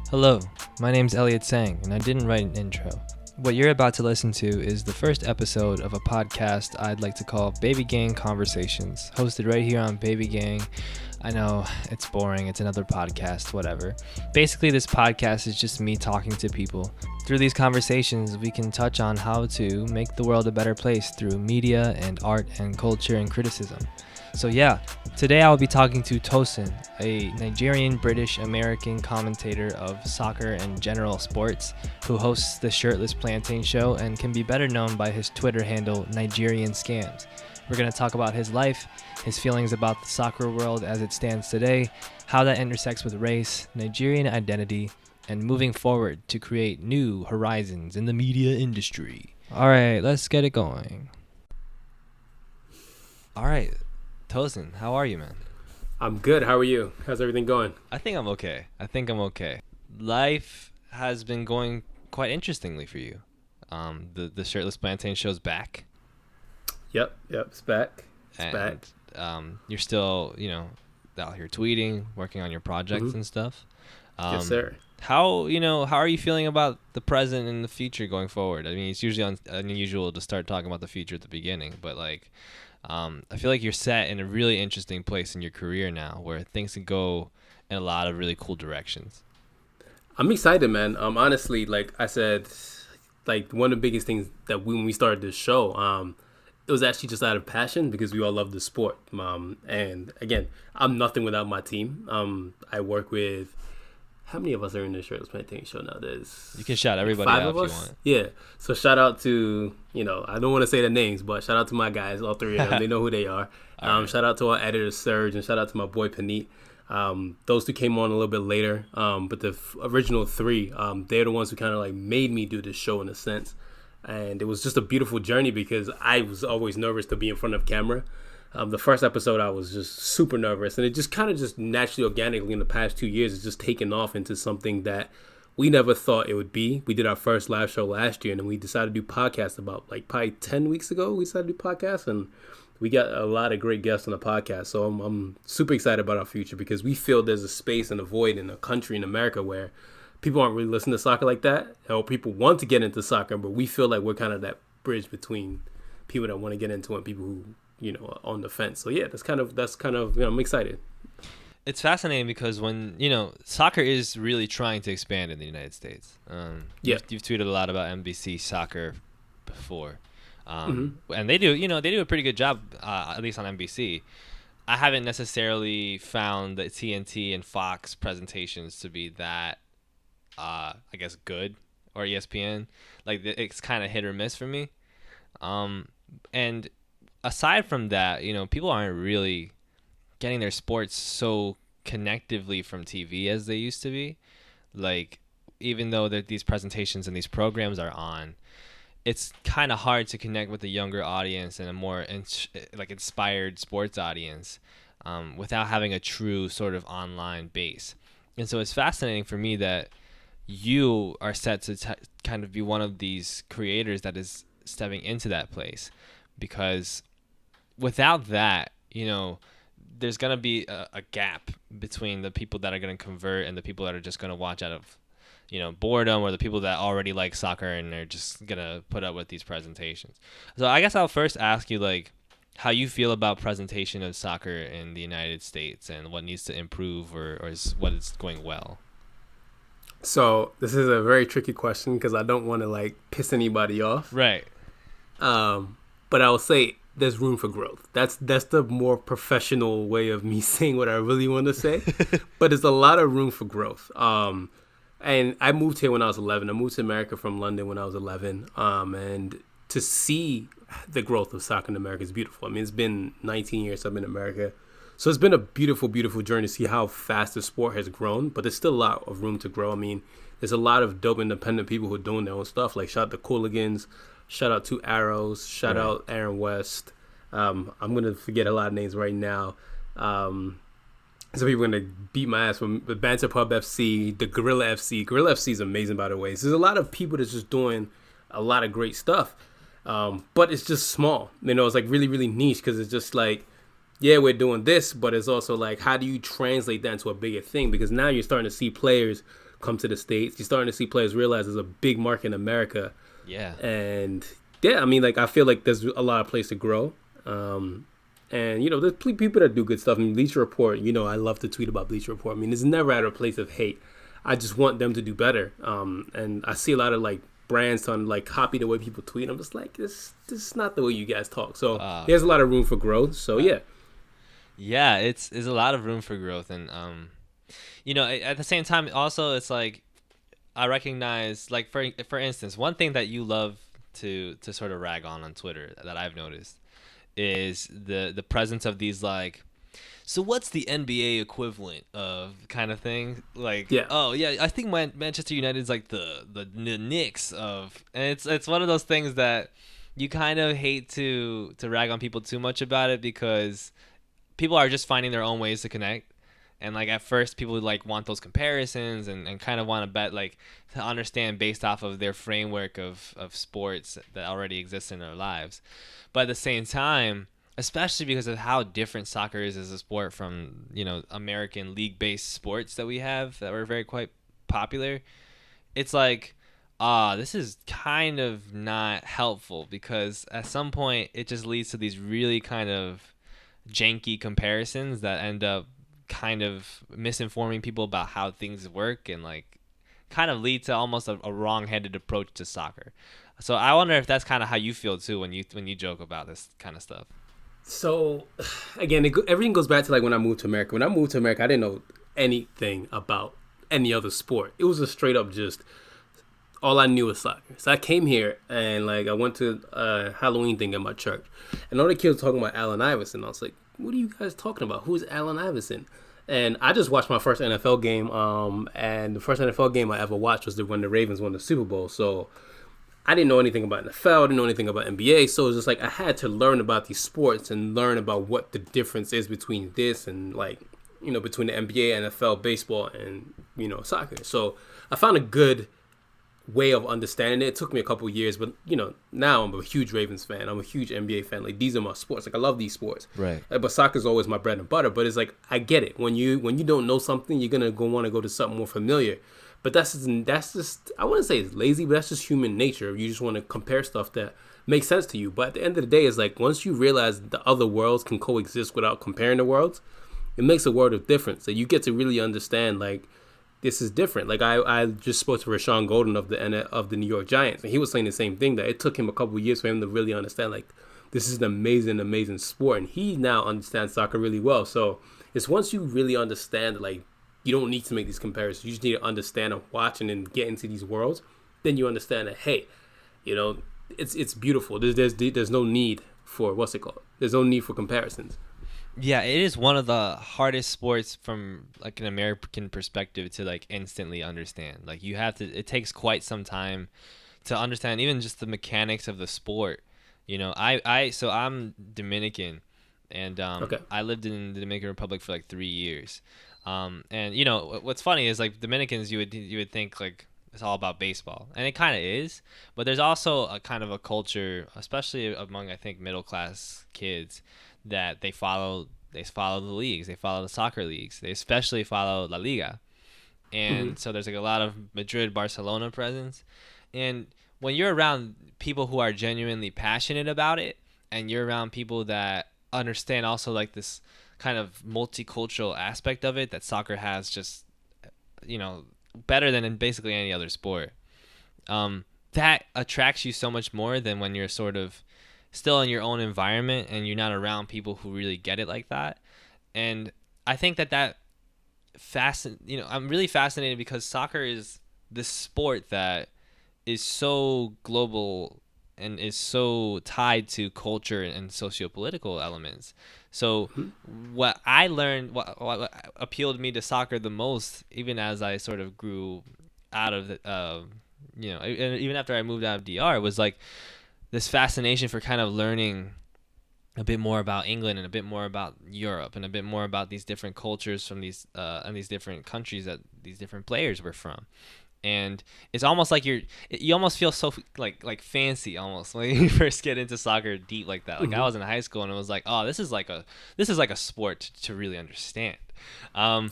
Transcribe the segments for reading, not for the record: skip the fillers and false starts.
Hello, my name's Elliot Sang, and I didn't write an intro. What you're about to listen to is the first episode of a podcast I'd like to call BBY GANG CONVERSATIONS, hosted right here on BBY GANG. I know, it's boring, it's another podcast, whatever. Basically, this podcast is just me talking to people. Through these conversations, we can touch on how to make the world a better place through media and art and culture and criticism. So yeah, today I'll be talking to Tosin, a Nigerian British-American commentator of soccer and general sports who hosts the Shirtless Plantain Show and can be better known by his Twitter handle, Nigerian Scams. We're going to talk about his life, his feelings about the soccer world as it stands today, how that intersects with race, Nigerian identity, and moving forward to create new horizons in the media industry. All right, let's get it going. All right, Tosin, how are you, man? I'm good. How are you? How's everything going? I think I'm okay. Life has been going quite interestingly for you. The Shirtless Plantain Show's back. Yep, it's back. You're still, out here tweeting, working on your projects and stuff. Yes, sir. How are you feeling about the present and the future going forward? I mean, it's usually unusual to start talking about the future at the beginning, but I feel like you're set in a really interesting place in your career now where things can go in a lot of really cool directions. I'm excited, man. Honestly, like I said, like one of the biggest things that when we started this show, it was actually just out of passion because we all love the sport. And again, I'm nothing without my team. I work with, how many of us are in the Shirtless Plantain Show now? You can shout everybody out if you want. Yeah. So shout out to, I don't want to say the names, but shout out to my guys, all three of them. They know who they are. Right. Shout out to our editor, Serge, and shout out to my boy, Panit. Those two came on a little bit later. But the original three, they're the ones who kind of like made me do this show in a sense. And it was just a beautiful journey because I was always nervous to be in front of camera. The first episode, I was just super nervous, and it just kind of just naturally, organically in the past 2 years, it's just taken off into something that we never thought it would be. We did our first live show last year, and then we decided to do podcasts about probably 10 weeks ago. We decided to do podcasts, and we got a lot of great guests on the podcast. So I'm super excited about our future because we feel there's a space and a void in a country in America where people aren't really listening to soccer like that, or people want to get into soccer, but we feel like we're kind of that bridge between people that want to get into it and people who on the fence. So yeah, that's kind of I'm excited. It's fascinating because when soccer is really trying to expand in the United States. You've tweeted a lot about NBC soccer before, and they do a pretty good job, at least on NBC. I haven't necessarily found the TNT and Fox presentations to be that I guess good, or ESPN. Like it's kind of hit or miss for me, and aside from that, people aren't really getting their sports so connectively from TV as they used to be. Like, even though these presentations and these programs are on, it's kind of hard to connect with the younger audience and a more inspired sports audience without having a true sort of online base. And so it's fascinating for me that you are set to kind of be one of these creators that is stepping into that place, because without that, there's going to be a gap between the people that are going to convert and the people that are just going to watch out of, boredom, or the people that already like soccer and are just going to put up with these presentations. So I guess I'll first ask you, how you feel about presentation of soccer in the United States and what needs to improve or what is going well. So this is a very tricky question because I don't want to piss anybody off. Right. But I will say there's room for growth. That's the more professional way of me saying what I really want to say. But there's a lot of room for growth. And I moved here when I was 11. I moved to America from London when I was 11. And to see the growth of soccer in America is beautiful. I mean, it's been 19 years I've been in America. So it's been a beautiful, beautiful journey to see how fast the sport has grown. But there's still a lot of room to grow. I mean, there's a lot of dope independent people who are doing their own stuff. Shout out to Cooligans. Shout out to Arrows. Shout out Aaron West. I'm going to forget a lot of names right now. Some people are going to beat my ass from the Banter Pub FC, the Gorilla FC. Gorilla FC is amazing, by the way. So there's a lot of people that's just doing a lot of great stuff. But it's just small. It's really, really niche because it's just yeah, we're doing this, but it's also how do you translate that into a bigger thing? Because now you're starting to see players come to the States. You're starting to see players realize there's a big market in America. Yeah. And yeah, I mean, like, I feel like there's a lot of place to grow. And, you know, there's people that do good stuff. I mean, Bleacher Report, you know, I love to tweet about Bleacher Report. I mean, it's never at a place of hate. I just want them to do better. And I see a lot of, like, brands trying to, like, copy the way people tweet. I'm just like, this is not the way you guys talk. So there's a lot of room for growth. So, yeah. Yeah, it's a lot of room for growth. And, you know, at the same time, also, it's like, I recognize, like, for instance, one thing that you love to sort of rag on Twitter that I've noticed is the presence of these, like, so what's the NBA equivalent of kind of thing? Like, yeah. Oh yeah, I think Manchester United is like the Knicks of, and it's one of those things that you kind of hate to rag on people too much about it, because people are just finding their own ways to connect. And like at first people like want those comparisons and kind of want to bet, like, to understand based off of their framework of sports that already exists in their lives. But at the same time, especially because of how different soccer is as a sport from, you know, American league-based sports that we have that were very quite popular, it's like, this is kind of not helpful, because at some point it just leads to these really kind of janky comparisons that end up kind of misinforming people about how things work, and like kind of lead to almost a wrong-headed approach to soccer. So I wonder if that's kind of how you feel too when you joke about this kind of stuff. So again, everything goes back to like when I moved to America. When I moved to America, I didn't know anything about any other sport. It was a straight up just all I knew was soccer. So I came here and like I went to a Halloween thing at my church, and all the kids were talking about Allen Iverson. I was like, what are you guys talking about? Who's Allen Iverson? And I just watched my first NFL game, and the first NFL game I ever watched was when the Ravens won the Super Bowl. So I didn't know anything about NFL, I didn't know anything about NBA, so it was just like I had to learn about these sports and learn about what the difference is between this and, like, you know, between the NBA, NFL, baseball, and, you know, soccer. So I found a good way of understanding it. It took me a couple years, but, you know, now I'm a huge Ravens fan. I'm a huge NBA fan. Like, these are my sports. Like, I love these sports. Right. But soccer's always my bread and butter. But it's like, I get it. When you don't know something, you're gonna want to go to something more familiar. But that's just I wouldn't say it's lazy, but that's just human nature. You just want to compare stuff that makes sense to you. But at the end of the day, it's like once you realize the other worlds can coexist without comparing the worlds, it makes a world of difference. So you get to really understand, like, this is different. Like I just spoke to Rashawn Golden of the New York Giants, and he was saying the same thing, that it took him a couple of years for him to really understand, like, this is an amazing sport, and he now understands soccer really well. So it's once you really understand, like, you don't need to make these comparisons. You just need to understand and watch and then get into these worlds. Then you understand that, hey, you know, it's beautiful. There's no need for There's no need for comparisons. Yeah, it is one of the hardest sports from like an American perspective to like instantly understand. Like you have to. It takes quite some time to understand even just the mechanics of the sport. You know, so I'm Dominican, and okay. I lived in the Dominican Republic for like 3 years. And you know what's funny is like Dominicans, you would think like it's all about baseball, and it kind of is, but there's also a kind of a culture, especially among I think middle class kids, that they follow the leagues, they follow the soccer leagues, they especially follow La Liga, and so there's like a lot of Madrid, Barcelona presence, and when you're around people who are genuinely passionate about it, and you're around people that understand also like this kind of multicultural aspect of it that soccer has, just, you know, better than in basically any other sport, that attracts you so much more than when you're sort of still in your own environment and you're not around people who really get it like that. And I think that I'm really fascinated because soccer is this sport that is so global and is so tied to culture and socio-political elements. So what I learned, what appealed me to soccer the most, even as I sort of grew out of the, you know, even after I moved out of DR, was like this fascination for kind of learning a bit more about England and a bit more about Europe and a bit more about these different cultures from these and these different countries that these different players were from. And it's almost like you almost feel so like fancy almost when you first get into soccer deep like that. Like I was in high school and it was like, oh, this is like a sport to really understand. Yeah.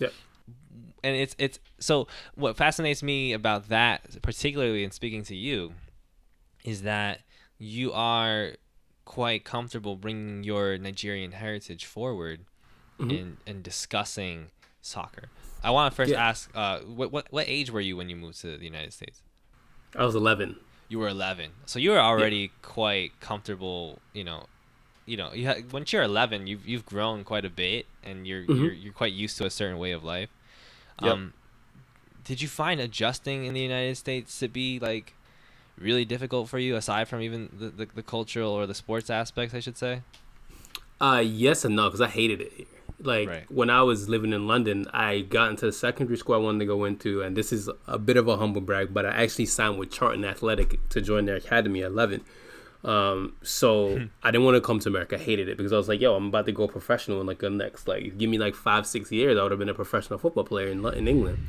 and it's so what fascinates me about that, particularly in speaking to you, is that you are quite comfortable bringing your Nigerian heritage forward in discussing soccer. I want to first ask, what age were you when you moved to the United States? I was 11. You were 11, so you were already quite comfortable. Once you're 11, you've grown quite a bit, and you're quite used to a certain way of life. Did you find adjusting in the United States to be like really difficult for you, aside from even the cultural or the sports aspects, I should say? Yes and no, because I hated it here. Like, when I was living in London, I got into the secondary school I wanted to go into, and this is a bit of a humble brag, but I actually signed with Charlton Athletic to join their academy at 11. So I didn't want to come to America. I hated it because I was like, yo, I'm about to go professional in like the next, like, give me like 5-6 years, I would have been a professional football player in England.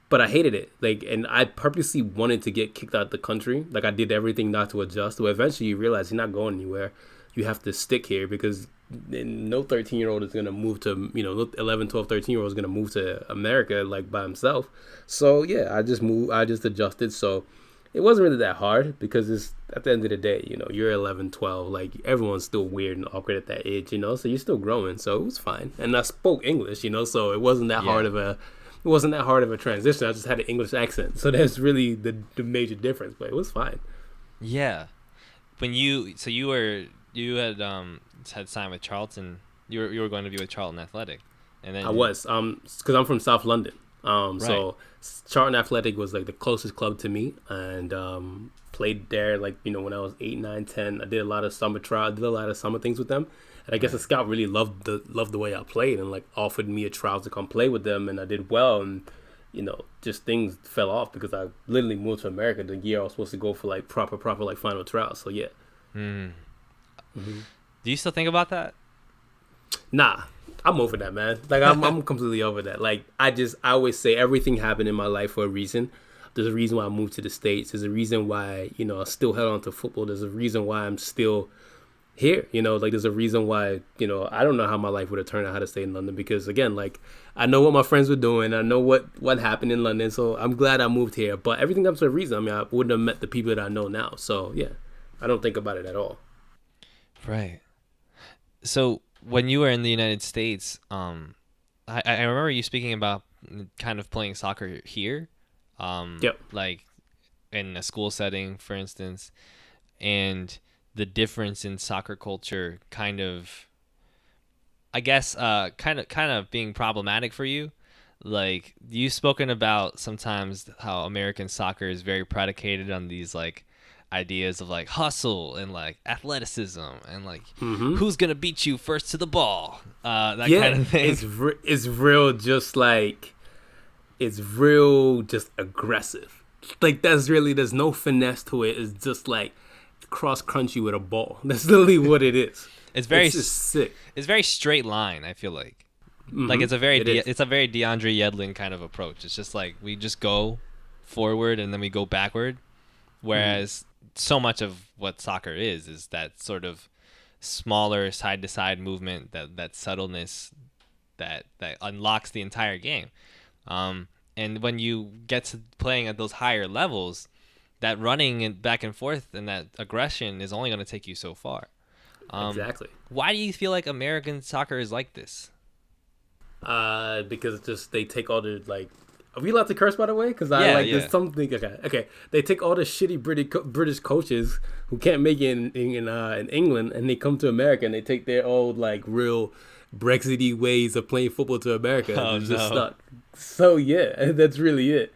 But I hated it. Like, and I purposely wanted to get kicked out of the country. Like, I did everything not to adjust. But eventually you realize you're not going anywhere. You have to stick here because no 13-year-old is going to move to, 11, 12, 13-year-old is going to move to America, like, by himself. So, yeah, I just moved. I just adjusted. So it wasn't really that hard because it's at the end of the day, you're 11, 12. Like, everyone's still weird and awkward at that age, so you're still growing. So it was fine. And I spoke English, so it wasn't that hard of a... It wasn't that hard of a transition. I just had an English accent. So that's really the major difference, but it was fine. Yeah. When you had signed with Charlton, you were going to be with Charlton Athletic. And then I was because I'm from South London. So Charlton Athletic was like the closest club to me, and played there like when I was 8, 9, 10. I did a lot of summer trials, did a lot of summer things with them. And I guess the scout really loved the way I played and like offered me a trial to come play with them, and I did well, and just things fell off because I literally moved to America the year I was supposed to go for like proper like final trials. So yeah. Do you still think about that? Nah, I'm over that, man. Like I'm completely over that. Like I always say everything happened in my life for a reason. There's a reason why I moved to the States. There's a reason why I still held on to football. There's a reason why I'm still here, like there's a reason why, I don't know how my life would have turned out had to stay in London, because again, like I know what my friends were doing. I know what happened in London. So I'm glad I moved here, but everything comes to a reason. I mean, I wouldn't have met the people that I know now. So yeah, I don't think about it at all. Right. So when you were in the United States, I remember you speaking about kind of playing soccer here. Like in a school setting, for instance, and the difference in soccer culture kind of being problematic for you. Like, you've spoken about sometimes how American soccer is very predicated on these like ideas of like hustle and like athleticism and like who's gonna beat you first to the ball, that kind of thing. It's real, just like it's real, just aggressive. Like there's no finesse to it. It's just like cross country with a ball. That's literally what it is. It's just sick. It's very straight line, I feel like. Like it's a very DeAndre Yedlin kind of approach. It's just like we just go forward and then we go backward, whereas so much of what soccer is that sort of smaller side to side movement, that subtleness that unlocks the entire game. And when you get to playing at those higher levels, that running and back and forth and that aggression is only going to take you so far. Exactly. Why do you feel like American soccer is like this? Because just they take all the like. Are we allowed to curse, by the way? Because there's something. Okay. They take all the shitty British coaches who can't make it in England, and they come to America and they take their old like real Brexity ways of playing football to America. And just stuck. So yeah, that's really it.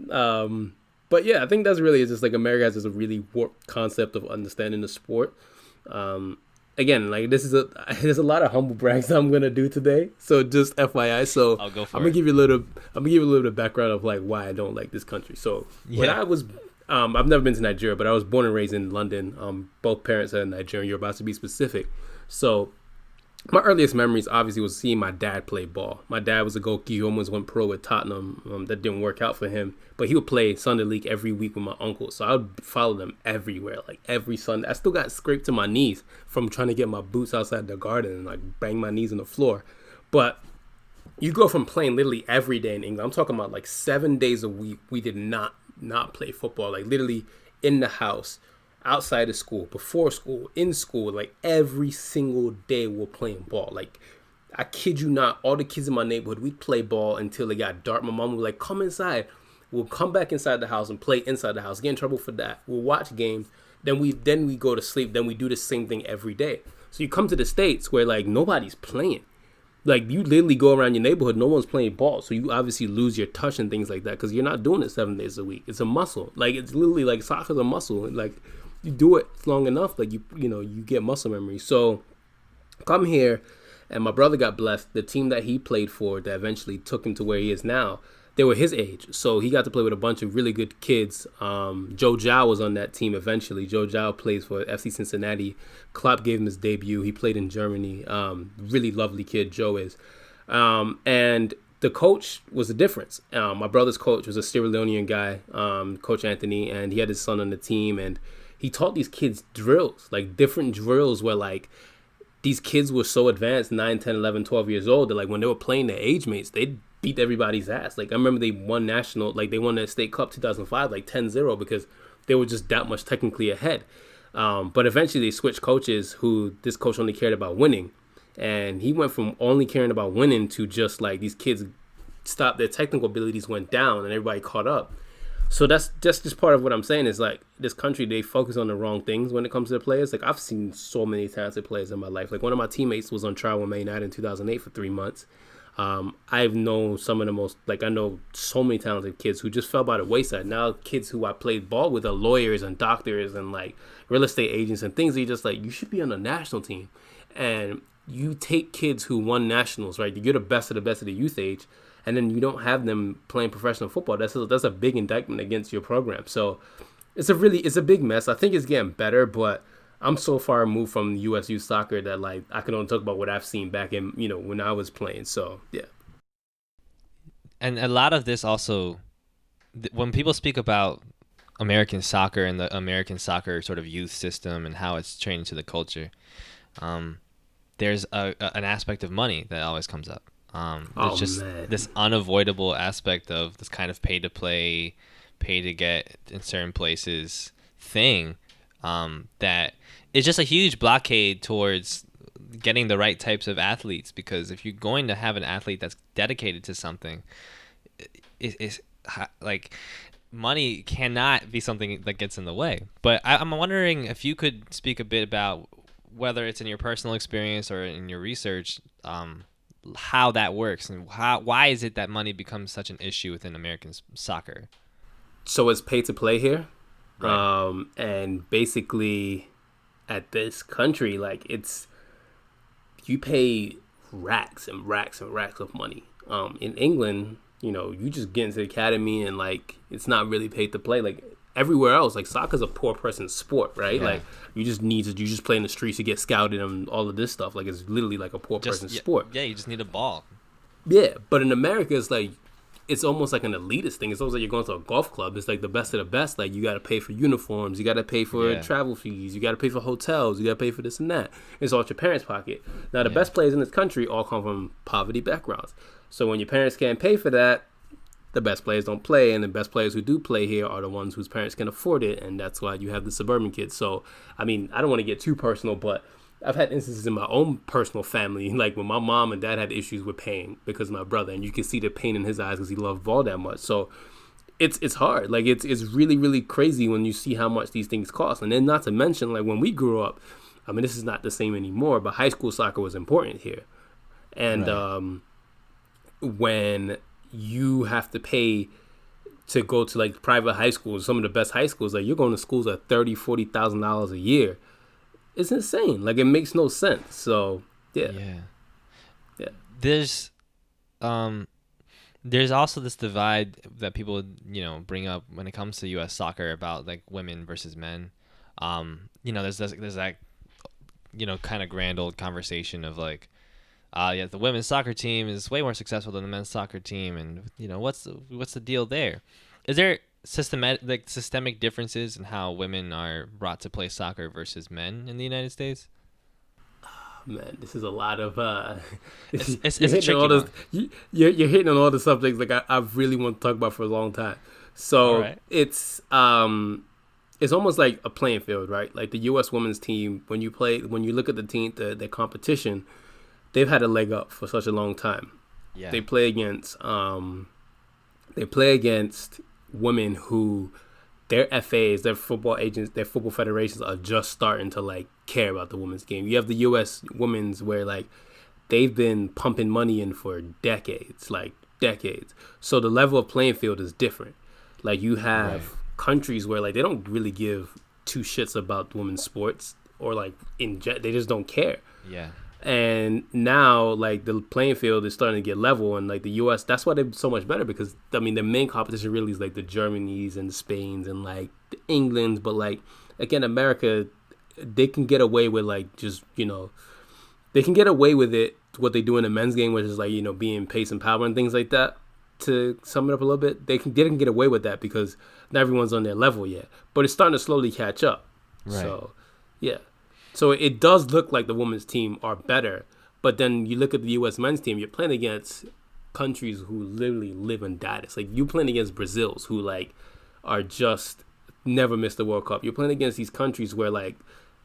But yeah, I think that's really just like America has this really warped concept of understanding the sport. Again, like there's a lot of humble brags I'm gonna do today. So just FYI. So I'll go for I'm gonna give you a little bit of background of like why I don't like this country. So when I was, I've never been to Nigeria, but I was born and raised in London. Both parents are Nigerian. You're about to be specific. So my earliest memories obviously was seeing my dad play ball. My dad was a goalkeeper. He almost went pro with Tottenham. That didn't work out for him. But he would play Sunday League every week with my uncle. So I would follow them everywhere, like every Sunday. I still got scraped to my knees from trying to get my boots outside the garden and like bang my knees on the floor. But you go from playing literally every day in England. I'm talking about like 7 days a week. We did not play football. Like literally in the house, outside of school, before school, in school. Like every single day we're playing ball. Like I kid you not, all the kids in my neighborhood, we'd play ball until it got dark. My mom would be like, come inside. We'll come back inside the house and play inside the house. Get in trouble for that. We'll watch games. Then we go to sleep. Then we do the same thing every day. So you come to the States where like nobody's playing. Like you literally go around your neighborhood, no one's playing ball. So you obviously lose your touch and things like that because you're not doing it 7 days a week. It's a muscle. Like it's literally like soccer's a muscle. Like you do it long enough, like you get muscle memory. So come here, and my brother got blessed. The team that he played for that eventually took him to where he is now, they were his age. So he got to play with a bunch of really good kids. Joe Zhao was on that team eventually. Joe Zhao plays for FC Cincinnati. Klopp gave him his debut. He played in Germany. Really lovely kid, Joe is. And the coach was the difference. My brother's coach was a Sierra Leonean guy, Coach Anthony, and he had his son on the team. And he taught these kids drills, like different drills where like these kids were so advanced, 9, 10, 11, 12 years old, that like when they were playing their age mates, they'd beat everybody's ass. Like I remember they won they won the State Cup 2005, like 10-0 because they were just that much technically ahead. But eventually they switched coaches who this coach only cared about winning. And he went from only caring about winning to just like these kids stopped, their technical abilities went down and everybody caught up. So that's just part of what I'm saying is like this country, they focus on the wrong things when it comes to the players. Like I've seen so many talented players in my life. Like one of my teammates was on trial with Man United in 2008 for 3 months. I've known some of the most, like I know so many talented kids who just fell by the wayside. Now kids who I played ball with are lawyers and doctors and like real estate agents and things that you just like, you should be on the national team. And you take kids who won nationals, right? You're the best of the youth age. And then you don't have them playing professional football. That's a big indictment against your program. So it's a big mess. I think it's getting better, but I'm so far removed from U.S. youth soccer that like I can only talk about what I've seen back in when I was playing. So yeah. And a lot of this also, when people speak about American soccer and the American soccer sort of youth system and how it's trained into the culture, there's an aspect of money that always comes up. There's just this unavoidable aspect of this kind of pay to play, pay to get in certain places thing, that is just a huge blockade towards getting the right types of athletes. Because if you're going to have an athlete that's dedicated to something, it's like money cannot be something that gets in the way. But I'm wondering if you could speak a bit about whether it's in your personal experience or in your research, how that works and why is it that money becomes such an issue within American soccer? So it's pay to play here, right. And basically at this country, like you pay racks and racks and racks of money. In England, you just get into the academy and like it's not really paid to play. Like everywhere else, like soccer's a poor person's sport, right? Yeah. Like you just play in the streets to get scouted and all of this stuff. Like it's literally like a poor person's sport. Yeah, you just need a ball. Yeah, but in America, it's like it's almost like an elitist thing. It's almost like you're going to a golf club. It's like the best of the best. Like you got to pay for uniforms, you got to pay for travel fees, you got to pay for hotels, you got to pay for this and that. It's all at your parents' pocket. Now the best players in this country all come from poverty backgrounds. So when your parents can't pay for that, the best players don't play, and the best players who do play here are the ones whose parents can afford it, and that's why you have the suburban kids. So, I mean, I don't want to get too personal, but I've had instances in my own personal family, like when my mom and dad had issues with paying because of my brother, and you can see the pain in his eyes because he loved ball that much. So it's hard. Like it's really, really crazy when you see how much these things cost. And then not to mention, like when we grew up, I mean, this is not the same anymore, but high school soccer was important here. And when you have to pay to go to like private high schools, some of the best high schools, like you're going to schools at $30,000-$40,000 a year. It's insane. Like it makes no sense. So yeah. There's also this divide that people bring up when it comes to U.S. soccer about like women versus men. There's that kind of grand old conversation of like, the women's soccer team is way more successful than the men's soccer team, and what's the deal there? Is there systemic differences in how women are brought to play soccer versus men in the United States? man, this is a lot of it's a tricky one. You're hitting on all the subjects like I really want to talk about for a long time. So right. It's almost like a playing field, right? Like the U.S. women's team, when you look at the team, the competition, they've had a leg up for such a long time. Yeah. They play against women who their FAs, their football agents, their football federations are just starting to like care about the women's game. You have the U.S. women's where like they've been pumping money in for decades. So the level of playing field is different. Like you have countries where like they don't really give two shits about women's sports or like they just don't care. Yeah. And now like the playing field is starting to get level, and like the U.S. that's why they're so much better, because I mean the main competition really is like the Germanys and the Spains and like the Englands, but like again America, they can get away with like just they can get away with it what they do in the men's game, which is like being pace and power and things like that. To sum it up a little bit, they can get away with that because not everyone's on their level yet, but it's starting to slowly catch up. Right. So yeah. So it does look like the women's team are better, but then you look at the U.S. men's team, you're playing against countries who literally live and die. It's like you playing against Brazils who like are just never miss the World Cup. You're playing against these countries where like,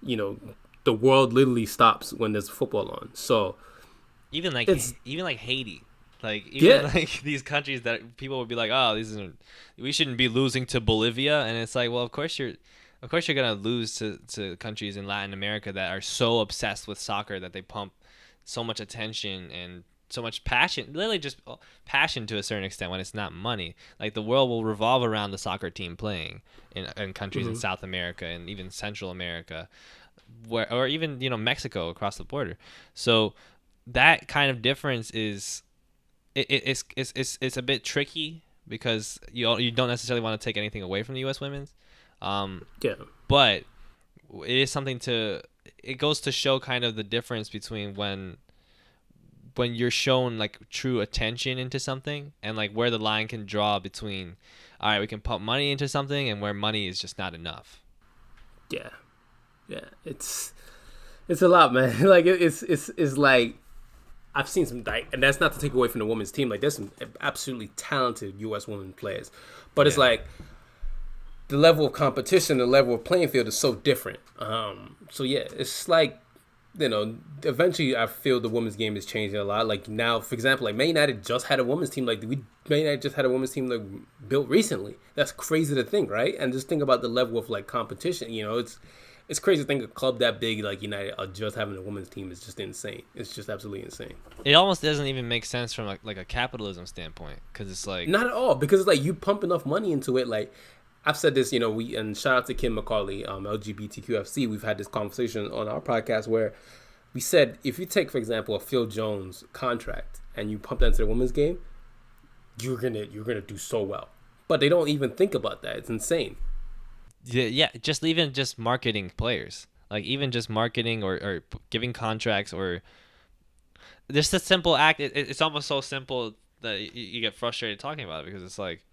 the world literally stops when there's football on. So even like Haiti, like like these countries that people would be like, oh, we shouldn't be losing to Bolivia, and it's like, well, of course you're going to lose to countries in Latin America that are so obsessed with soccer that they pump so much attention and so much passion, literally just passion to a certain extent when it's not money. Like the world will revolve around the soccer team playing in countries in South America and even Central America, or even, Mexico across the border. So that kind of difference is it's a bit tricky because you don't necessarily want to take anything away from the U.S. women's. But it is something it goes to show kind of the difference between when you're shown like true attention into something and like where the line can draw between, all right, we can pump money into something, and where money is just not enough. Yeah. It's a lot, man. Like it's like I've seen some and that's not to take away from the women's team. Like there's some absolutely talented U.S. women players, but it's like the level of competition, the level of playing field is so different. So yeah, it's like, eventually I feel the women's game is changing a lot. Like now, for example, like Man United just had a women's team. Like Man United just had a women's team like built recently. That's crazy to think, right? And just think about the level of like competition. It's crazy to think a club that big like United are just having a women's team is just insane. It's just absolutely insane. It almost doesn't even make sense from like a capitalism standpoint, because it's like not at all, because it's like you pump enough money into it. Like I've said this, and shout out to Kim McCauley, LGBTQFC. We've had this conversation on our podcast where we said if you take, for example, a Phil Jones contract and you pump that into the women's game, you're gonna do so well. But they don't even think about that. It's insane. Yeah, just marketing players, like even just marketing or giving contracts, or just a simple act. It's almost so simple that you get frustrated talking about it, because it's like,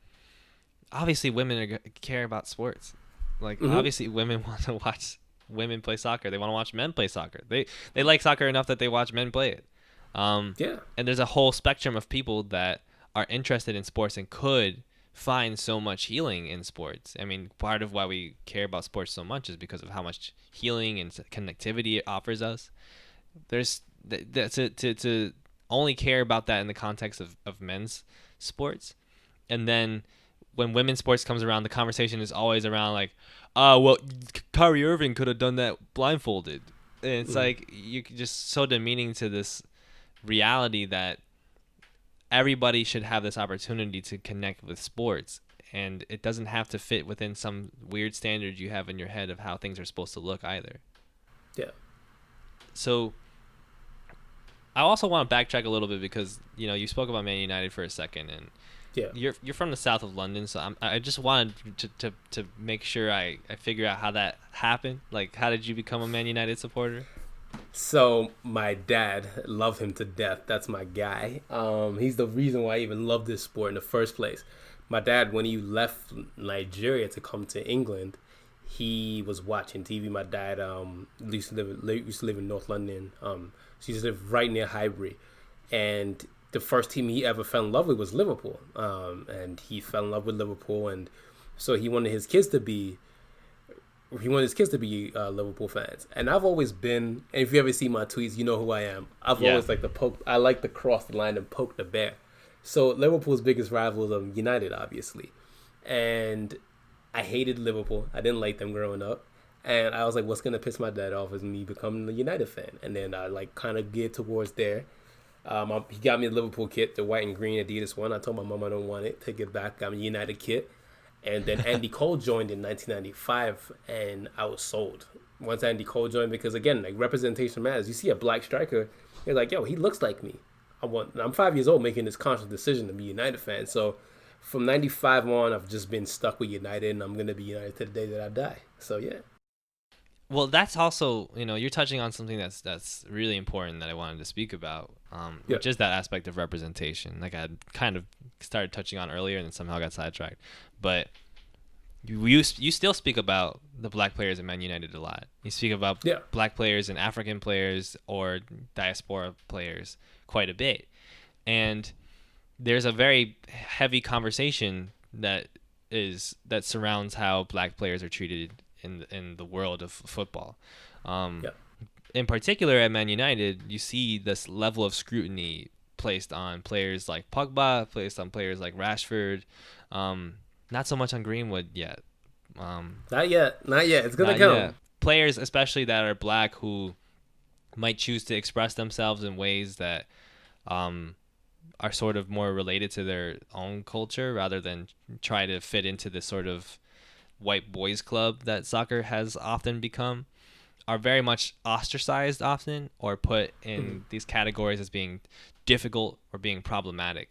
obviously women care about sports. Like obviously women want to watch women play soccer. They want to watch men play soccer. They like soccer enough that they watch men play it. And there's a whole spectrum of people that are interested in sports and could find so much healing in sports. I mean, part of why we care about sports so much is because of how much healing and connectivity it offers us. There's to only care about that in the context of men's sports, and then when women's sports comes around, the conversation is always around like, well, Kyrie Irving could have done that blindfolded. And it's like, you're just so demeaning to this reality that everybody should have this opportunity to connect with sports, and it doesn't have to fit within some weird standards you have in your head of how things are supposed to look either. Yeah. So I also want to backtrack a little bit, because you spoke about Man United for a second, and you're from the south of London, so I just wanted to make sure I figure out how that happened. Like, how did you become a Man United supporter? So my dad, love him to death. That's my guy. He's the reason why I even love this sport in the first place. My dad, when he left Nigeria to come to England, he was watching TV. My dad used to live in North London. She used to live right near Highbury, and the first team he ever fell in love with was Liverpool. And he fell in love with Liverpool, and so he wanted his kids to be Liverpool fans. And I've always been, and if you ever see my tweets, you know who I am. I've always liked to poke. I like to cross the line and poke the bear. So Liverpool's biggest rival is United, obviously, and I hated Liverpool. I didn't like them growing up. And I was like, what's going to piss my dad off is me becoming a United fan. And then I like kind of geared towards there. He got me a Liverpool kit, the white and green Adidas one. I told my mom I don't want it. Take it back. Got me a United kit. And then Andy Cole joined in 1995, and I was sold. Once Andy Cole joined, because again, like representation matters. You see a black striker, you're like, yo, he looks like me. I'm 5 years old making this conscious decision to be a United fan. So from 95 on, I've just been stuck with United, and I'm going to be United to the day that I die. So, yeah. Well, that's also, you're touching on something that's really important that I wanted to speak about, which is that aspect of representation. Like I had kind of started touching on earlier and then somehow got sidetracked. But you still speak about the black players in Man United a lot. You speak about black players and African players or diaspora players quite a bit. And there's a very heavy conversation that surrounds how black players are treated in the world of football. In particular at Man United, you see this level of scrutiny placed on players like Pogba, placed on players like Rashford, not so much on Greenwood yet. Not yet. It's going to come. Yet. Players, especially that are black, who might choose to express themselves in ways that are sort of more related to their own culture rather than try to fit into this sort of white boys club that soccer has often become, are very much ostracized often or put in these categories as being difficult or being problematic.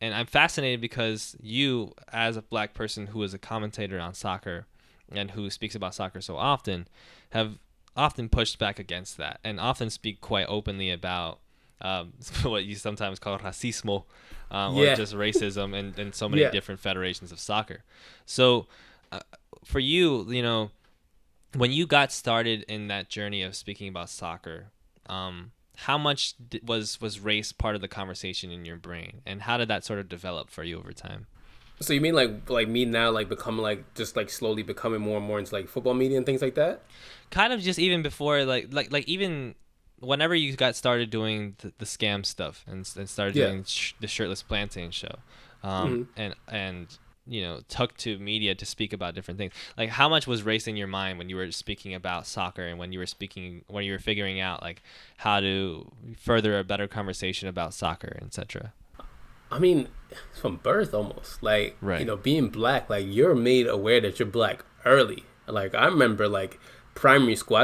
And I'm fascinated because you, as a black person who is a commentator on soccer and who speaks about soccer so often, have often pushed back against that and often speak quite openly about what you sometimes call racismo or just racism in so many different federations of soccer. So for you, when you got started in that journey of speaking about soccer, how much was race part of the conversation in your brain, and how did that sort of develop for you over time? So you mean like me now, like becoming just slowly becoming more and more into like football media and things like that? Kind of just even before, like even whenever you got started doing the scam stuff and started doing the Shirtless Plantain Show, and took to media to speak about different things. Like, how much was race in your mind when you were speaking about soccer and when you were figuring out like how to further a better conversation about soccer, etc.? I mean, from birth almost. Like, being black, like you're made aware that you're black early. Like I remember like primary school,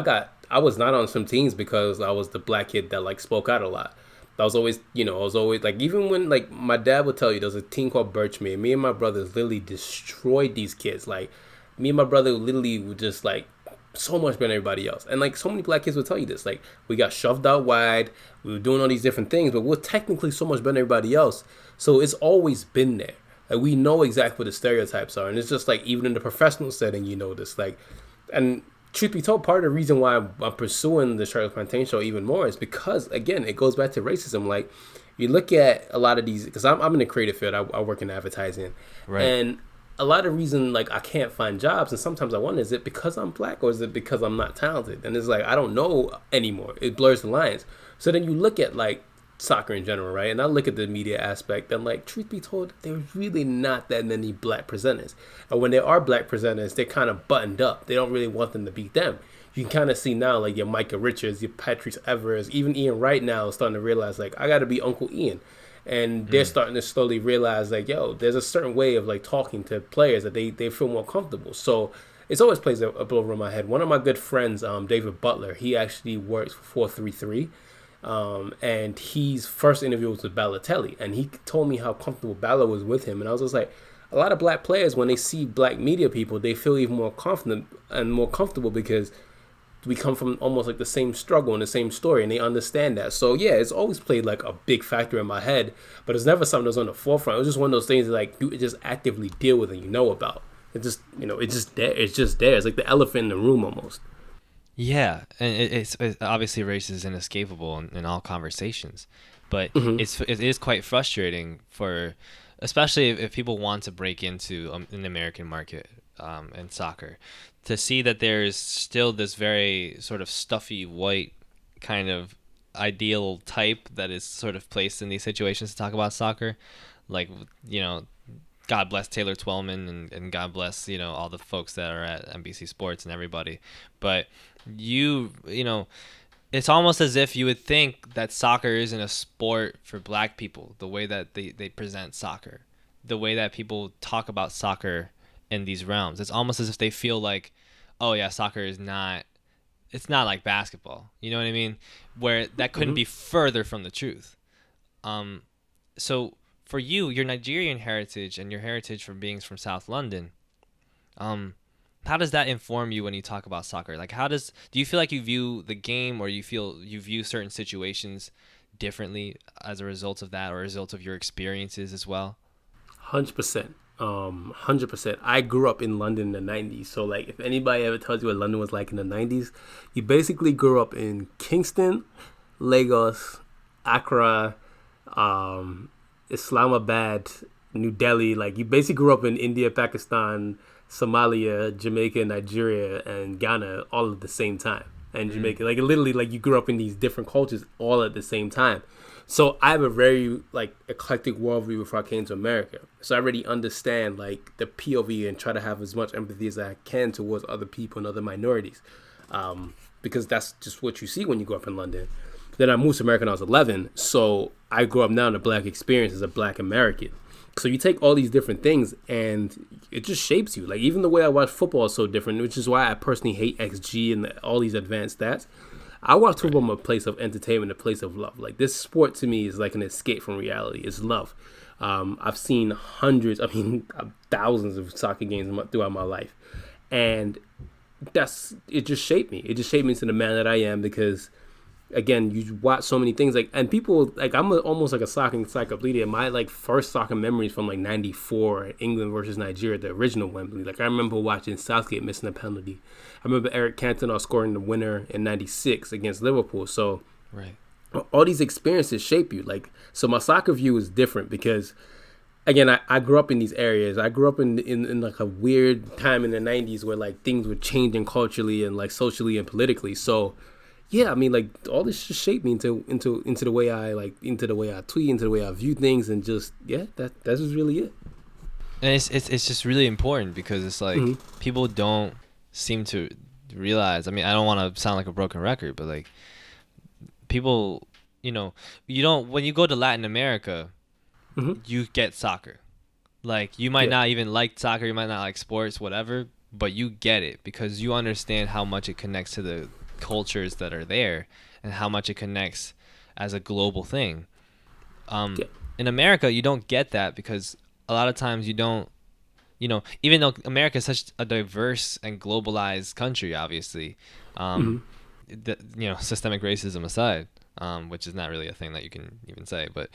I was not on some teams because I was the black kid that like spoke out a lot. I was always like, even when like my dad would tell you there was a team called Birchmere, me and my brothers literally destroyed these kids. Like me and my brother literally were just like so much better than everybody else. And like so many black kids would tell you this, like we got shoved out wide, we were doing all these different things, but we're technically so much better than everybody else. So it's always been there. Like we know exactly what the stereotypes are. And it's just like, even in the professional setting, this, like, and truth be told, part of the reason why I'm pursuing the Shirtless Plantain Show even more is because, again, it goes back to racism. Like, you look at a lot of these, because I'm in the creative field, I work in advertising, and a lot of reason, like, I can't find jobs, and sometimes I wonder, is it because I'm black or is it because I'm not talented? And it's like, I don't know anymore. It blurs the lines. So then you look at, like, soccer in general, right? And I look at the media aspect, and like, truth be told, there's really not that many black presenters. And when there are black presenters, they're kind of buttoned up. They don't really want them to beat them. You can kind of see now, like your Micah Richards, your Patrice Evers, even Ian Wright now is starting to realize, like, I got to be Uncle Ian. And they're starting to slowly realize, like, yo, there's a certain way of like talking to players that they feel more comfortable. So it's always plays a blow over my head. One of my good friends, David Butler, he actually works for 433. And his first interview was with Balotelli, and he told me how comfortable Balo was with him. And I was just like, a lot of black players, when they see black media people, they feel even more confident and more comfortable because we come from almost like the same struggle and the same story, and they understand that. So yeah, it's always played like a big factor in my head, but it's never something that's on the forefront. It was just one of those things that like you just actively deal with and you know about. It just, it's just there. It's just there. It's like the elephant in the room almost. Yeah, and it's obviously race is inescapable in all conversations, but it is quite frustrating for, especially if people want to break into an American market in soccer, to see that there's still this very sort of stuffy white kind of ideal type that is sort of placed in these situations to talk about soccer, like God bless Taylor Twellman and God bless all the folks that are at NBC Sports and everybody, but it's almost as if you would think that soccer isn't a sport for black people, the way that they present soccer, the way that people talk about soccer in these realms. It's almost as if they feel like, oh yeah, soccer is not, it's not like basketball. You know what I mean? Where that couldn't be further from the truth. So for you, your Nigerian heritage and your heritage from being from South London, how does that inform you when you talk about soccer? Like, do you feel like you view the game, or you view certain situations differently as a result of that, or a result of your experiences as well? 100%. 100%. I grew up in London in the 90s. So, like, if anybody ever tells you what London was like in the 90s, you basically grew up in Kingston, Lagos, Accra, Islamabad, New Delhi. Like, you basically grew up in India, Pakistan, Somalia, Jamaica, Nigeria, and Ghana all at the same time. And Jamaica, like, literally, like, you grew up in these different cultures all at the same time. So I have a very, like, eclectic worldview before I came to America. So I already understand, like, the POV and try to have as much empathy as I can towards other people and other minorities, because that's just what you see when you grow up in London. Then I moved to America when I was 11, so I grew up now in a black experience as a black American. So you take all these different things and it just shapes you. Like, even the way I watch football is so different, which is why I personally hate XG and all these advanced stats. I watch football from a place of entertainment, a place of love. Like, this sport to me is like an escape from reality. It's love. I've seen thousands of soccer games throughout my life. And it just shaped me. It just shaped me into the man that I am because, again, you watch so many things, like, and people, like, I'm almost like a soccer encyclopedia. My, like, first soccer memories from, like, 94, England versus Nigeria, the original Wembley. Like, I remember watching Southgate missing a penalty. I remember Eric Cantona scoring the winner in 96 against Liverpool. So right, all these experiences shape you. Like, so my soccer view is different because, again, I grew up in these areas. I grew up in like a weird time in the 90s where, like, things were changing culturally and, like, socially and politically. So yeah, I mean, like, all this just shaped me into the way I tweet, into the way I view things, and just, yeah, that's just really it. And it's just really important because it's like people don't seem to realize. I mean, I don't want to sound like a broken record, but, like, people, you don't, when you go to Latin America, you get soccer. Like, you might not even like soccer, you might not like sports, whatever, but you get it because you understand how much it connects to the cultures that are there and how much it connects as a global thing. In America, you don't get that because a lot of times you don't, even though America is such a diverse and globalized country, obviously, systemic racism aside, which is not really a thing that you can even say, but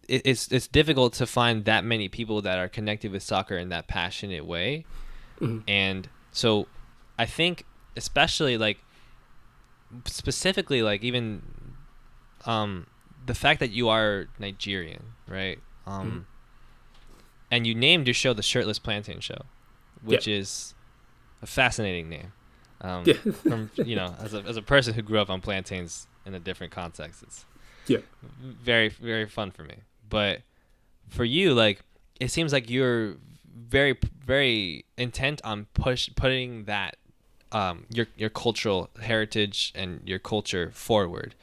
it's difficult to find that many people that are connected with soccer in that passionate way. And so I think especially, like, specifically, like, even the fact that you are Nigerian, right? And you named your show the Shirtless Plantain Show, which is a fascinating name. From as a person who grew up on plantains in a different context, it's very, very fun for me. But for you, like, it seems like you're very, very intent on putting that your cultural heritage and your culture forward.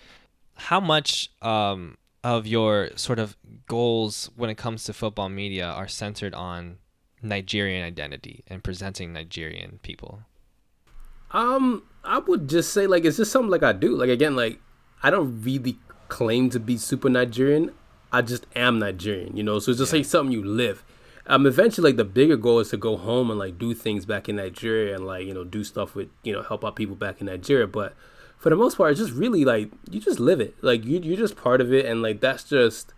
How much of your sort of goals when it comes to football media are centered on Nigerian identity and presenting Nigerian people? I would just say, like, it's just something, like, I do. Like, again, like, I don't really claim to be super Nigerian. I just am Nigerian, so it's just like something you live. Eventually, like, the bigger goal is to go home and, like, do things back in Nigeria and, like, do stuff with, help out people back in Nigeria. But for the most part, it's just really, like, you just live it. Like, you're just part of it, and, like, that's just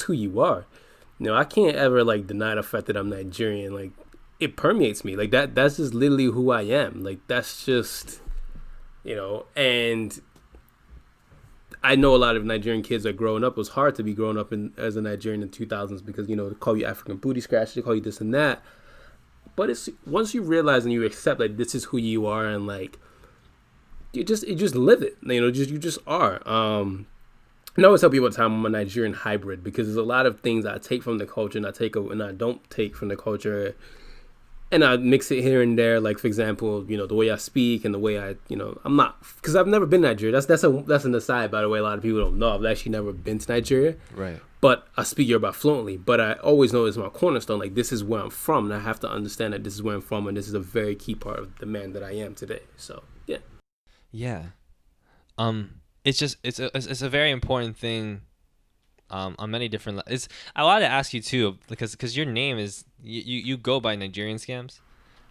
who you are. I can't ever like deny the fact that I'm Nigerian. Like, it permeates me. Like that's just literally who I am. Like, that's just, and I know a lot of Nigerian kids are growing up. It was hard to be growing up as a Nigerian in the 2000s because, they call you African booty scratch, they call you this and that. But it's once you realize and you accept that this is who you are, and like you just live it. You just are. And I always tell people all the time I'm a Nigerian hybrid because there's a lot of things I take from the culture and I don't take from the culture, and I mix it here and there. Like, for example, the way I speak and the way I'm not, because I've never been to Nigeria. That's an aside, by the way. A lot of people don't know I've actually never been to Nigeria. Right. But I speak Yoruba fluently. But I always know it's my cornerstone. Like, this is where I'm from, and I have to understand that this is where I'm from, and this is a very key part of the man that I am today. So yeah. Yeah. It's just it's a very important thing. On many different I wanted to ask you too, because your name is you go by Nigerian Scams.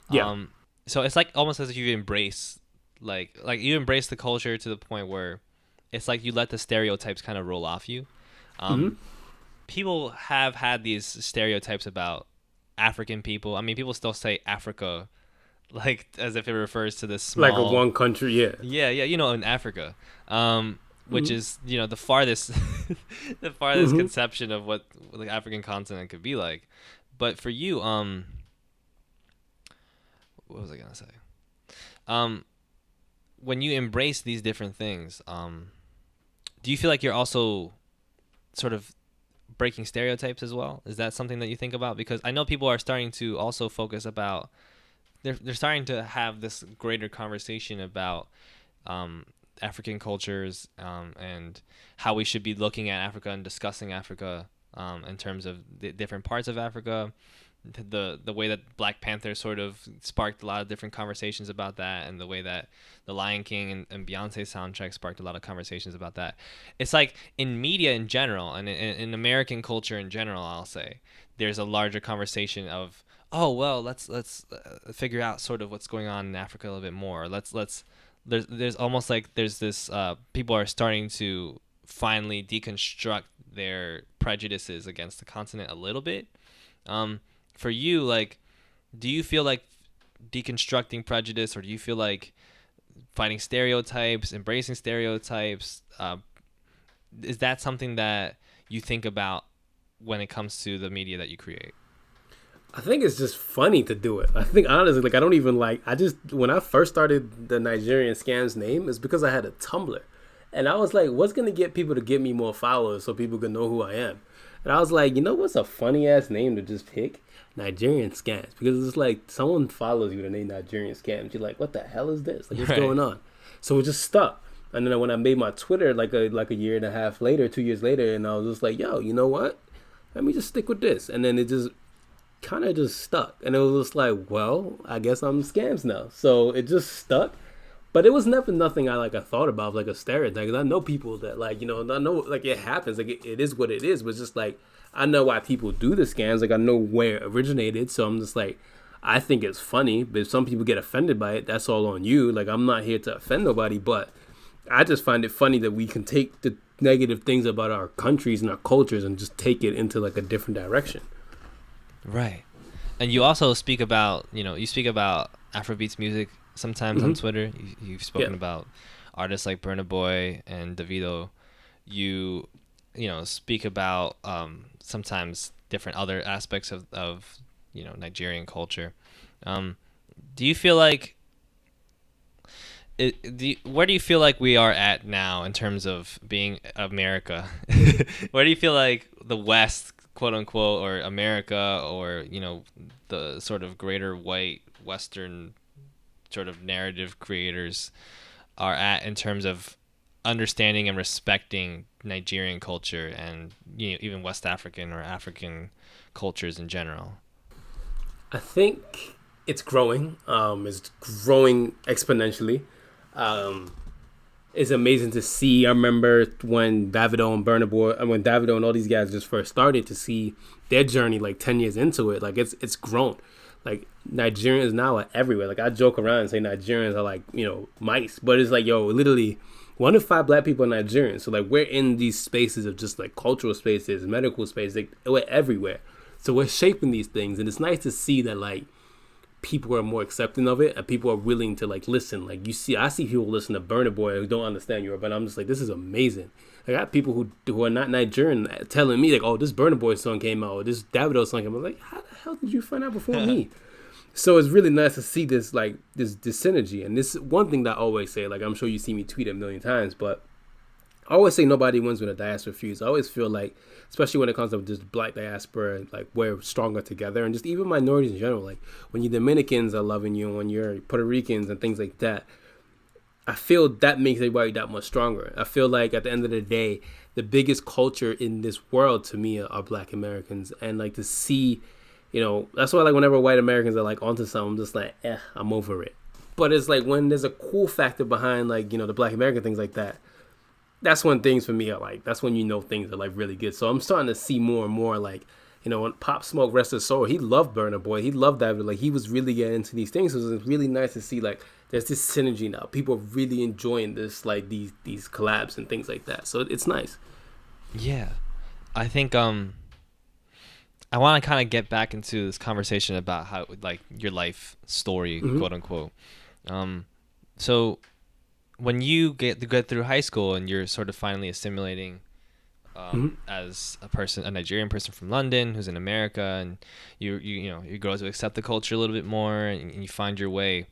Yeah. So it's like almost as if you embrace like you embrace the culture to the point where it's like you let the stereotypes kind of roll off you. People have had these stereotypes about African people. I mean, people still say Africa, like as if it refers to this small, like a one country. Yeah. Yeah. In Africa. Which is the farthest conception of what the African continent could be like. But for you, what was I gonna say? When you embrace these different things, do you feel like you're also sort of breaking stereotypes as well? Is that something that you think about? Because I know people are starting to also focus about they're starting to have this greater conversation about African cultures and how we should be looking at Africa and discussing Africa in terms of the different parts of Africa. The way that Black Panther sort of sparked a lot of different conversations about that, and the way that the Lion King and Beyonce soundtrack sparked a lot of conversations about that. It's like in media in general, and in American culture in general, I'll say there's a larger conversation of, oh well, let's figure out sort of what's going on in Africa a little bit more. There's almost like there's this people are starting to finally deconstruct their prejudices against the continent a little bit. For you, like, do you feel like deconstructing prejudice, or do you feel like fighting stereotypes, embracing stereotypes, is that something that you think about when it comes to the media that you create? I think it's just funny to do it. I think honestly, like, I don't even like, when I first started the Nigerian Scams name, it's because I had a Tumblr. And I was like, what's going to get people to get me more followers so people can know who I am? And I was like, what's a funny ass name to just pick? Nigerian Scams. Because it's like, someone follows you with the name Nigerian Scams. You're like, what the hell is this? Like, what's going on? So it just stuck. And then when I made my Twitter like a year and a half later, 2 years later, and I was just like, yo, you know what? Let me just stick with this. And then it just kind of just stuck, and it was just like, well, I guess I'm Scams now. So it just stuck, but it was never nothing I thought about like a stereotype, because I know people that I know like it happens, like it is what it is, but it's just like I know why people do the scams, like I know where it originated, so I'm just like, I think it's funny, but if some people get offended by it, that's all on you. Like, I'm not here to offend nobody, but I just find it funny that we can take the negative things about our countries and our cultures and just take it into like a different direction. Right. And you also speak about, Afrobeats music sometimes on Twitter. You've spoken about artists like Burna Boy and Davido. You speak about sometimes different other aspects of Nigerian culture. Do you feel like where do you feel like we are at now in terms of being America? Where do you feel like the West, quote unquote, or America, or the sort of greater white Western sort of narrative creators are at in terms of understanding and respecting Nigerian culture and even West African or African cultures in general? I think it's growing. It's growing exponentially. It's amazing to see. I remember when Davido and Burna Boy, when Davido and all these guys just first started, to see their journey like 10 years into it. Like, it's grown. Like, Nigerians now are everywhere. Like, I joke around and say Nigerians are like, mice. But it's like, yo, literally, 1 in 5 black people are Nigerian. So like we're in these spaces of just like cultural spaces, medical spaces, like we're everywhere. So we're shaping these things, and it's nice to see that like people are more accepting of it, and people are willing to like listen. Like I see people listen to Burna Boy who don't understand Yoruba, but I'm just like, this is amazing. I got people who are not Nigerian telling me like, oh, this Burna Boy song came out, or this Davido song came out. I'm like, how the hell did you find out before me? So it's really nice to see this like this synergy. And this one thing that I always say, like I'm sure you see me tweet it a million times, but I always say nobody wins when the diaspora feels. I always feel like, especially when it comes to just black diaspora, like we're stronger together, and just even minorities in general. Like when you Dominicans are loving you, and when you're Puerto Ricans and things like that, I feel that makes everybody that much stronger. I feel like at the end of the day, the biggest culture in this world to me are black Americans, and like to see, you know, that's why like whenever white Americans are like onto something, I'm just like, I'm over it. But it's like when there's a cool factor behind like, you know, the black American things like that, that's when things for me are like, that's when you know things are like really good. So I'm starting to see more and more like, you know, when Pop Smoke, rest his soul, he loved Burna Boy, he loved that, like he was really getting into these things. So it's really nice to see like there's this synergy now. People are really enjoying this, like these collabs and things like that. So it's nice. Yeah, I think I want to kind of get back into this conversation about how like your life story, quote unquote. So when you get through high school and you're sort of finally assimilating as a Nigerian person from London who's in America, and you grow to accept the culture a little bit more, and you find your way,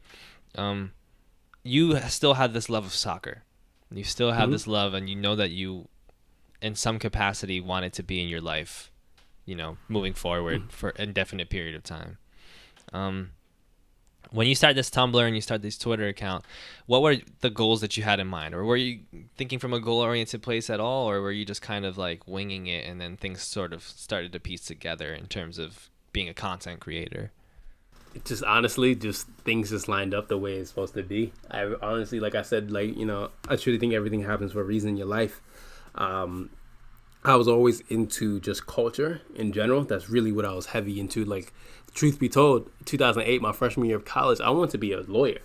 you still have this love of soccer. You still have this love, and you know that you, in some capacity, want it to be in your life, you know, moving forward for an indefinite period of time. When you start this Tumblr and you start this Twitter account, what were the goals that you had in mind? Or were you thinking from a goal-oriented place at all? Or were you just kind of like winging it, and then things sort of started to piece together in terms of being a content creator? Just honestly, just things just lined up the way it's supposed to be. I honestly, like I said, like, you know, I truly think everything happens for a reason in your life. I was always into just culture in general. That's really what I was heavy into. Like, truth be told, 2008, my freshman year of college, I wanted to be a lawyer.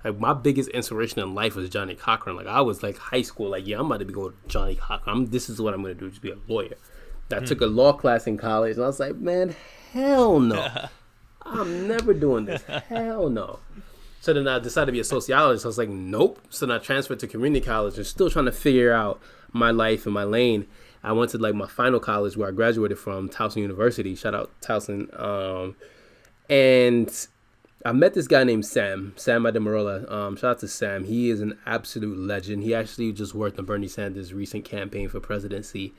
Like, my biggest inspiration in life was Johnny Cochran. Like, I was like high school, like, yeah, I'm about to be going to Johnny Cochran. This is what I'm going to do, just be a lawyer. I took a law class in college, and I was like, man, hell no. I'm never doing this. Hell no. So then I decided to be a sociologist. I was like, nope. So then I transferred to community college and still trying to figure out my life and my lane. I went to like my final college where I graduated from, Towson University. Shout out Towson. And I met this guy named Sam Ademarola. Shout out to Sam. He is an absolute legend. He actually just worked on Bernie Sanders' recent campaign for presidency.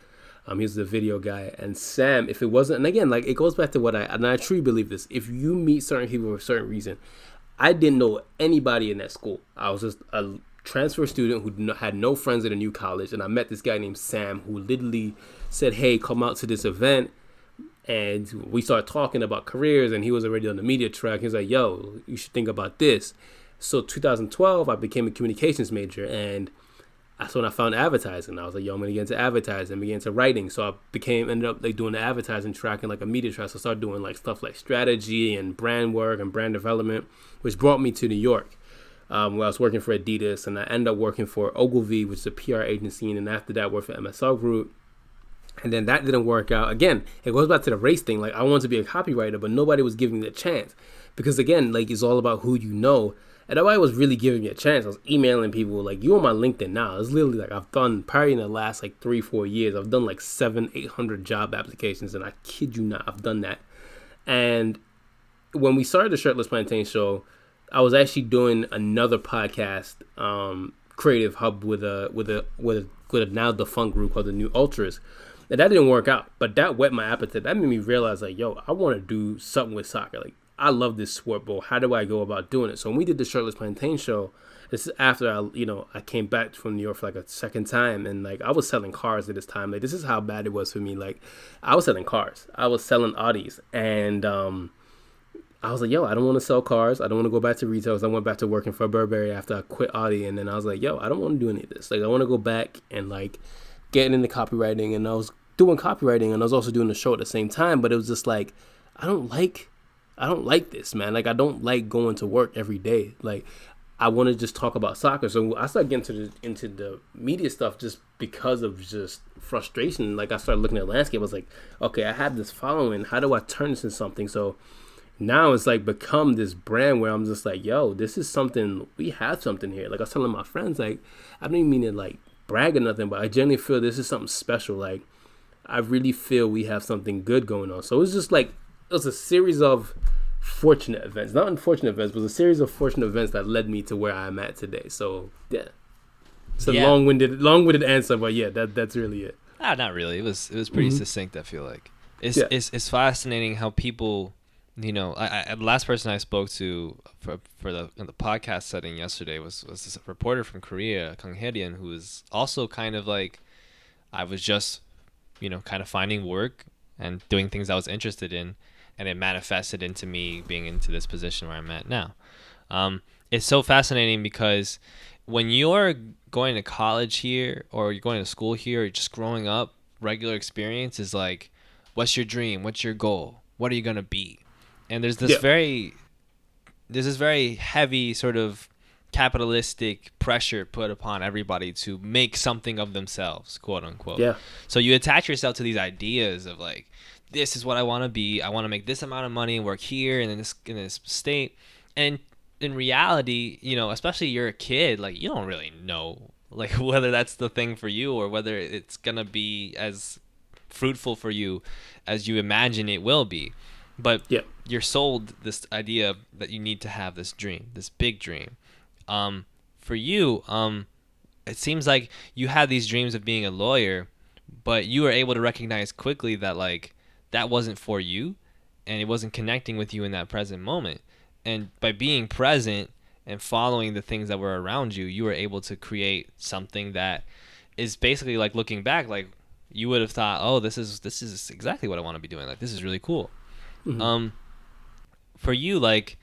He was the video guy. And Sam, if it wasn't, and again, like it goes back to I truly believe this. If you meet certain people for a certain reason, I didn't know anybody in that school. I was just a transfer student who had no friends at a new college, and I met this guy named Sam who literally said, hey, come out to this event. And we started talking about careers, and he was already on the media track. He was like, yo, you should think about this. So 2012, I became a communications major, and that's when I found advertising. I was like, yo, I'm going to get into advertising, began into writing. So I ended up like doing the advertising track and like a media track. So I started doing like stuff like strategy and brand work and brand development, which brought me to New York, where I was working for Adidas, and I ended up working for Ogilvy, which is a PR agency. And then after that, I worked for MSL Group. And then that didn't work out. Again, it goes back to the race thing. Like, I wanted to be a copywriter, but nobody was giving me the chance. Because, again, like, it's all about who you know. And nobody was really giving me a chance. I was emailing people, like, you on my LinkedIn now. It's literally, like, I've done, probably in the last, like, 3-4 years, I've done, like, 700-800 job applications. And I kid you not, I've done that. And when we started the Shirtless Plantain Show, I was actually doing another podcast, Creative Hub, with a now defunct group called the New Ultras. And that didn't work out, but that whet my appetite. That made me realize, like, yo, I want to do something with soccer. Like, I love this sport, but how do I go about doing it? So when we did the Shirtless Plantain Show, this is after I came back from New York for like a second time, and like I was selling cars at this time. Like, this is how bad it was for me. Like, I was selling cars. I was selling Audis, and I was like, yo, I don't want to sell cars. I don't want to go back to retail. So I went back to working for Burberry after I quit Audi, and then I was like, yo, I don't want to do any of this. Like, I want to go back and like getting into copywriting, and I was doing copywriting, and I was also doing the show at the same time. But it was just like, I don't like this, man. Like, I don't like going to work every day. Like, I want to just talk about soccer. So I started getting into the media stuff just because of just frustration. Like I started looking at landscape. I was like, okay, I have this following. How do I turn this into something? So now it's like become this brand where I'm just like, yo, this is something. We have something here. Like I was telling my friends, like I don't even mean to like brag or nothing, but I genuinely feel this is something special. Like I really feel we have something good going on. So it's just like it was a series of fortunate events, not unfortunate events, but a series of fortunate events that led me to where I'm at today. So yeah, it's a long-winded answer, but yeah, that's really it. Not really. It was pretty succinct. I feel like it's fascinating how people, you know, I the last person I spoke to for the podcast setting yesterday was this reporter from Korea, Kang Hye-ryun, who was also kind of like, I was just, you know, kind of finding work and doing things I was interested in, and it manifested into me being into this position where I'm at now. It's so fascinating because when you're going to college here, or you're going to school here, or just growing up, regular experience is like, what's your dream? What's your goal? What are you going to be? And there's this very heavy sort of capitalistic pressure put upon everybody to make something of themselves, quote unquote. Yeah. So you attach yourself to these ideas of like, this is what I want to be. I want to make this amount of money, work here and in this state. And in reality, you know, especially you're a kid, like you don't really know like whether that's the thing for you or whether it's going to be as fruitful for you as you imagine it will be. But you're sold this idea that you need to have this dream, this big dream. For you, it seems like you had these dreams of being a lawyer, but you were able to recognize quickly that like that wasn't for you and it wasn't connecting with you in that present moment. And by being present and following the things that were around you, you were able to create something that is basically like looking back, like you would have thought, oh, this is exactly what I want to be doing. Like, this is really cool. Mm-hmm. For you, like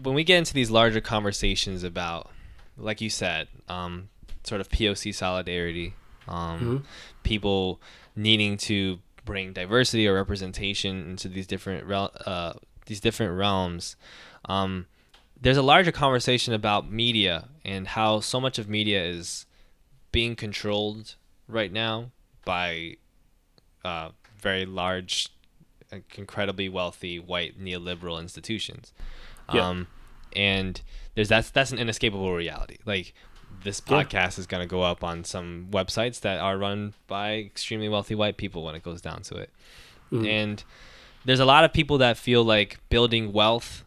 when we get into these larger conversations about, like you said, sort of POC solidarity, people needing to bring diversity or representation into these different realms. There's a larger conversation about media and how so much of media is being controlled right now by very large, incredibly wealthy white neoliberal institutions. And that's an inescapable reality. Like this podcast is going to go up on some websites that are run by extremely wealthy white people when it goes down to it. And there's a lot of people that feel like building wealth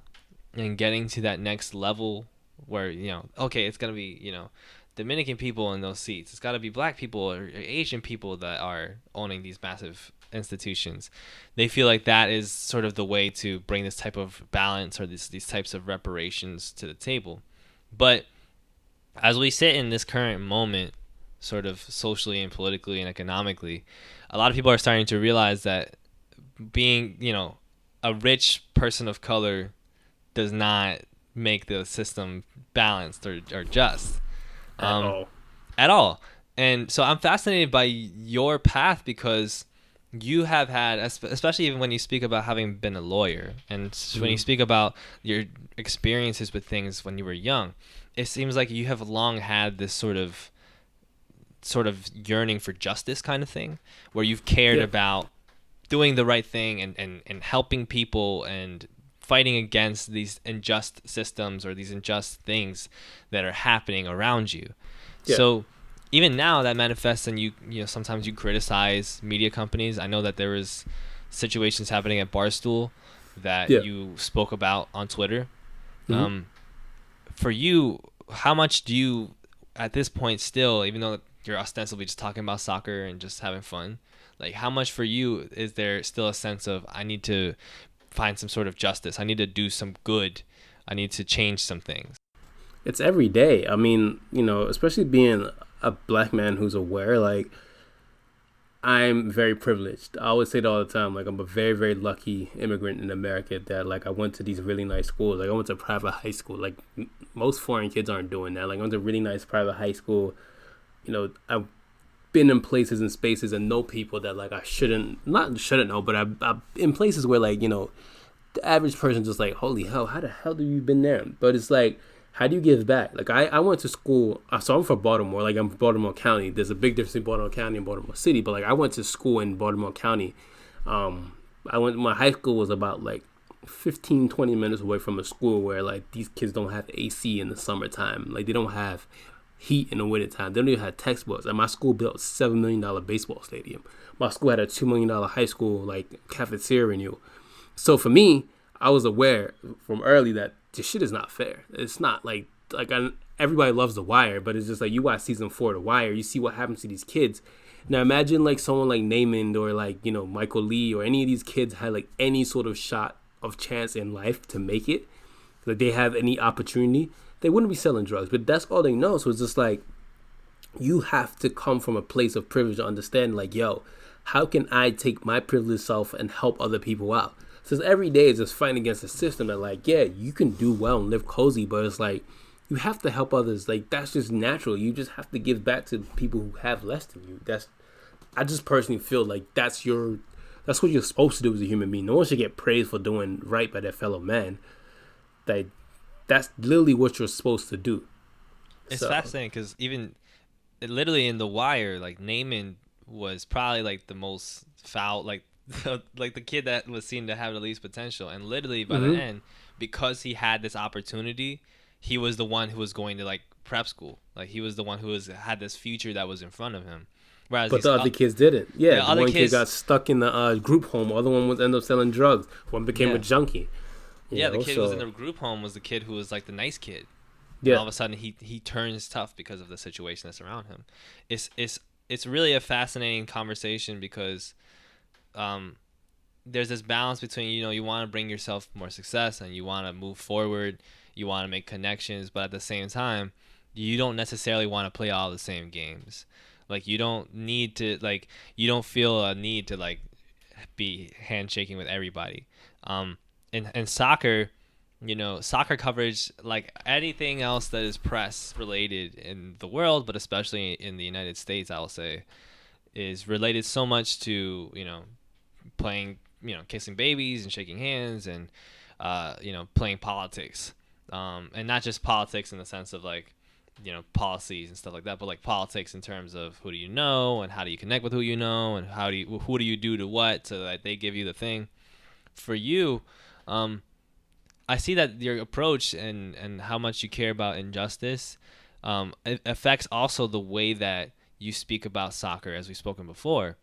and getting to that next level where, you know, okay, it's going to be, you know, Dominican people in those seats. It's got to be black people or Asian people that are owning these massive institutions. They feel like that is sort of the way to bring this type of balance or these types of reparations to the table. But as we sit in this current moment, sort of socially and politically and economically, a lot of people are starting to realize that being, you know, a rich person of color does not make the system balanced or just at all. And so I'm fascinated by your path because you have had, especially even when you speak about having been a lawyer and when you speak about your experiences with things when you were young, it seems like you have long had this sort of yearning for justice kind of thing where you've cared about doing the right thing and helping people and fighting against these unjust systems or these unjust things that are happening around you. So even now that manifests and you know, sometimes you criticize media companies. I know that there was situations happening at Barstool that you spoke about on Twitter. For you, how much do you, at this point still, even though you're ostensibly just talking about soccer and just having fun, like how much for you is there still a sense of, I need to find some sort of justice, I need to do some good, I need to change some things? It's every day. I mean, you know, especially being a black man who's aware, like I'm very privileged. I always say it all the time. Like I'm a very, very lucky immigrant in America that like I went to these really nice schools. Like I went to private high school. Like most foreign kids aren't doing that. Like I went to a really nice private high school. You know, I've been in places and spaces and know people that like I shouldn't know, but I'm in places where like, you know, the average person just like, holy hell, how the hell have you been there? But it's like how do you give back? Like I went to school, so I'm from Baltimore. Like I'm from Baltimore County. There's a big difference in Baltimore County and Baltimore City. But like I went to school in Baltimore County. My high school was about like 15, 20 minutes away from a school where like these kids don't have AC in the summertime. Like they don't have heat in the wintertime. They don't even have textbooks. And my school built a $7 million baseball stadium. My school had a $2 million high school like cafeteria renewal. So for me, I was aware from early that this shit is not fair. It's not like everybody loves The Wire, but it's just like you watch season 4 of The Wire, you see what happens to these kids. Now imagine like someone like Naaman or like, you know, Michael Lee or any of these kids had like any sort of shot of chance in life to make it, like they have any opportunity, they wouldn't be selling drugs. But that's all they know. So it's just like you have to come from a place of privilege to understand like, yo, how can I take my privileged self and help other people out? So every day is just fighting against the system that like, yeah, you can do well and live cozy, but it's like you have to help others. Like that's just natural. You just have to give back to people who have less than you. I just personally feel like that's what you're supposed to do as a human being. No one should get praised for doing right by their fellow man. Like that's literally what you're supposed to do. It's fascinating because even literally in The Wire, like Naaman was probably like the most foul, like like the kid that was seen to have the least potential, and literally by the end, because he had this opportunity, he was the one who was going to like prep school. Like he was the one who had this future that was in front of him. Whereas but the other kids didn't. Yeah, the one kid got stuck in the group home. The other one ended up selling drugs. One became a junkie. The kid who was in the group home was the kid who was like the nice kid. Yeah. And all of a sudden he turns tough because of the situation that's around him. It's really a fascinating conversation because there's this balance between, you know, you want to bring yourself more success and you want to move forward, you want to make connections, but at the same time, you don't necessarily want to play all the same games. Like you don't need to, like you don't feel a need to like be handshaking with everybody. And soccer, you know, soccer coverage, like anything else that is press related in the world, but especially in the United States, I will say, is related so much to, you know, playing, you know, kissing babies and shaking hands and, you know, playing politics. And not just politics in the sense of like, you know, policies and stuff like that, but like politics in terms of who do you know and how do you connect with who you know and who do you do to what so that they give you the thing. For you, I see that your approach and how much you care about injustice it affects also the way that you speak about soccer, as we've spoken before.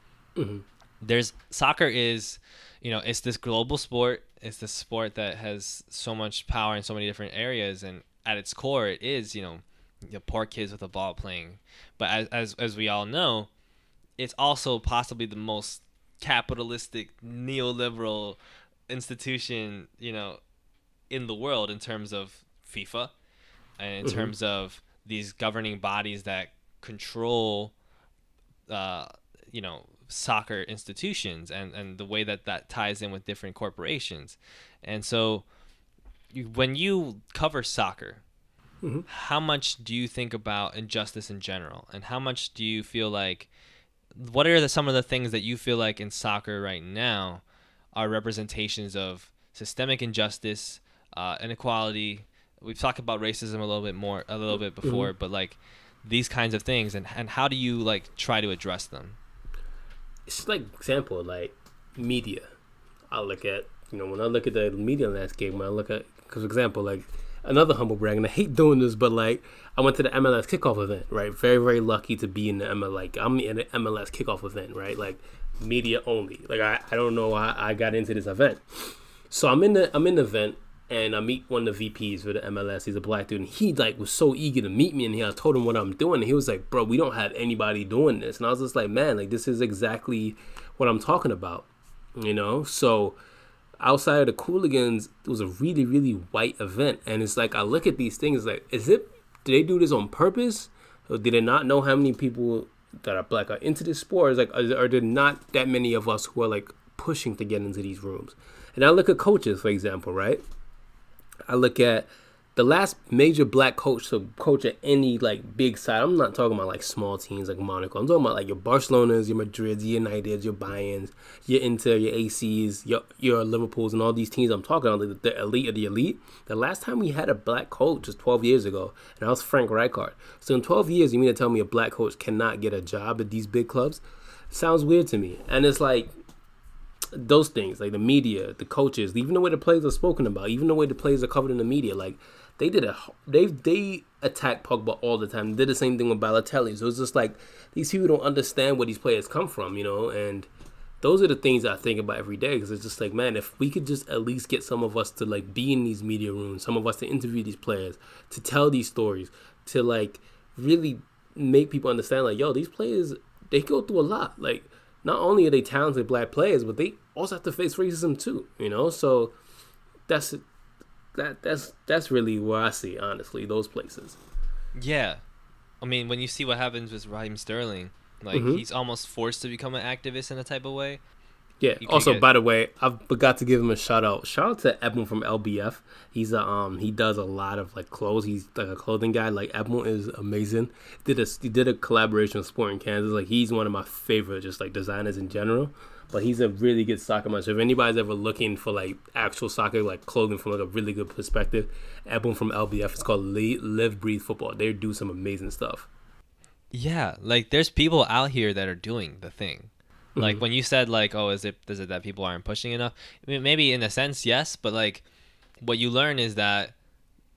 Soccer is, you know, it's this global sport. It's this sport that has so much power in so many different areas, and at its core, it is, you know, poor kids with a ball playing. But as we all know, it's also possibly the most capitalistic, neoliberal institution, you know, in the world in terms of FIFA and in terms of these governing bodies that control, you know, soccer institutions and the way that ties in with different corporations. And so when you cover soccer, how much do you think about injustice in general? And how much do you feel like, what are some of the things that you feel like in soccer right now are representations of systemic injustice, inequality? We've talked about racism a little bit before, but like these kinds of things, and how do you like try to address them? It's like example, like media. I look at, you know, when I look at the media landscape, when I look at, for example, like another humble brag, and I hate doing this, but like I went to the MLS kickoff event, right? Very, very lucky to be in the MLS. Like I'm in the MLS kickoff event, right? Like media only. Like I don't know how I got into this event. So I'm in the event, and I meet one of the VPs for the MLS. He's a black dude, and he like was so eager to meet me, and I told him what I'm doing, and he was like, "Bro, we don't have anybody doing this." And I was just like, "Man, like this is exactly what I'm talking about," you know. So outside of the Cooligans, it was a really, really white event, and it's like I look at these things like, did they do this on purpose, or did they not know how many people that are black are into this sport? It's like, are there not that many of us who are like pushing to get into these rooms? And I look at coaches, for example, right? I look at the last major black coach to coach at any like big side. I'm not talking about like small teams like Monaco. I'm talking about like your Barcelonas, your Madrids, your Uniteds, your Bayerns, your Inter, your ACs, your Liverpools, and all these teams. I'm talking about like the elite of the elite. The last time we had a black coach was 12 years ago, and that was Frank Rijkaard. So in 12 years, you mean to tell me a black coach cannot get a job at these big clubs? Sounds weird to me. And it's like those things, like the media, the coaches, even the way the players are spoken about, even the way the players are covered in the media, like they attack Pogba all the time. They did the same thing with Balotelli. So it's just like these people don't understand where these players come from, and those are the things I think about every day, because it's just like, man, if we could just at least get some of us to like be in these media rooms, some of us to interview these players, to tell these stories, to like really make people understand, like, yo, these players, they go through a lot. Like, not only are they talented black players, but they also have to face racism too, So that's really where I see, honestly, those places. Yeah. I mean, when you see what happens with Raheem Sterling, like, he's almost forced to become an activist in a type of way. Yeah. Also, by the way, I forgot to give him a shout out. Shout out to Edmund from LBF. He's he does a lot of like clothes. He's like a clothing guy. Like, Edmund is amazing. He did a collaboration with Sporting Kansas. Like, he's one of my favorite just like designers in general. But he's a really good soccer man. So if anybody's ever looking for like actual soccer like clothing from like a really good perspective, Edmund from LBF. It's called Live Breathe Football. They do some amazing stuff. Yeah, like there's people out here that are doing the thing. Like when you said like, oh, is it that people aren't pushing enough? I mean, maybe in a sense, yes, but like what you learn is that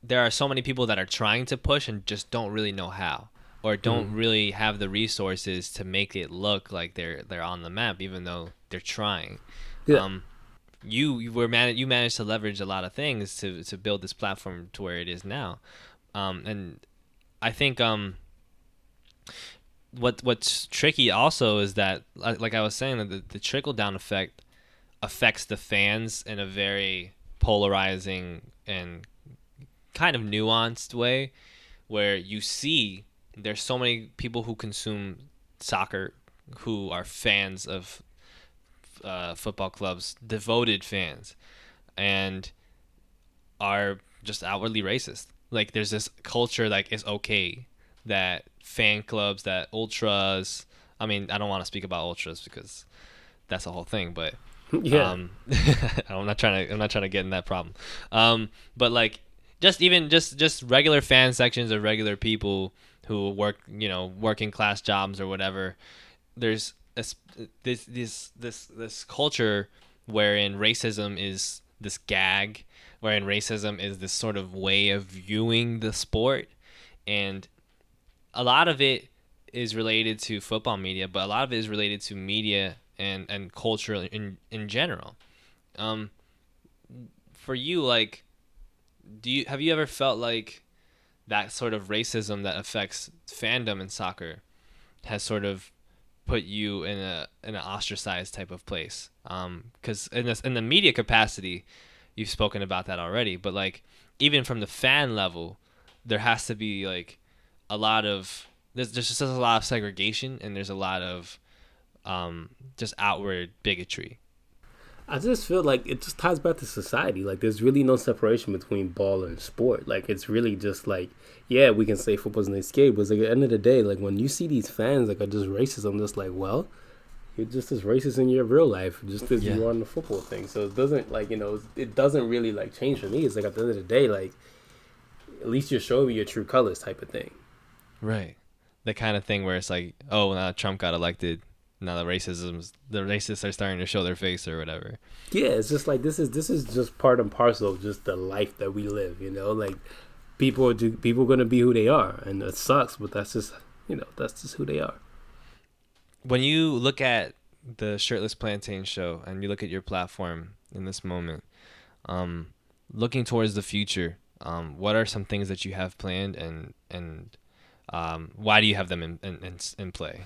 there are so many people that are trying to push and just don't really know how, or don't really have the resources to make it look like they're on the map, even though they're trying. Yeah. You managed to leverage a lot of things to build this platform to where it is now, and I think what's tricky also is that, like I was saying, that the trickle down effect affects the fans in a very polarizing and kind of nuanced way, where you see there's so many people who consume soccer who are fans of football clubs, devoted fans, and are just outwardly racist. Like, there's this culture like it's okay that fan clubs, that ultras, I mean, I don't want to speak about ultras because that's a whole thing, but yeah. I'm not trying to get in that problem. But like just regular fan sections of regular people who work, working class jobs or whatever. There's this culture wherein racism is this gag, wherein racism is this sort of way of viewing the sport, and a lot of it is related to football media, but a lot of it is related to media and culture in general. For you, like, have you ever felt like that sort of racism that affects fandom in soccer has sort of put you in an ostracized type of place? Because in the media capacity, you've spoken about that already, but like even from the fan level, there has to be like a lot of there's just a lot of segregation, and there's a lot of just outward bigotry. I just feel like it just ties back to society. Like, there's really no separation between ball and sport. Like, it's really just like, yeah, we can say football's an escape, but like, at the end of the day, like, when you see these fans like are just racist, I'm just like, well, you're just as racist in your real life, just as you are on the football thing. So it doesn't like, it doesn't really like change for me. It's like, at the end of the day, like, at least you're showing me your true colors type of thing. Right. The kind of thing where it's like, oh, now Trump got elected, now the racists are starting to show their face or whatever. Yeah, it's just like this is just part and parcel of just the life that we live, like people are going to be who they are, and it sucks, but that's just who they are. When you look at the Shirtless Plantain Show and you look at your platform in this moment, looking towards the future, what are some things that you have planned, and why do you have them in play?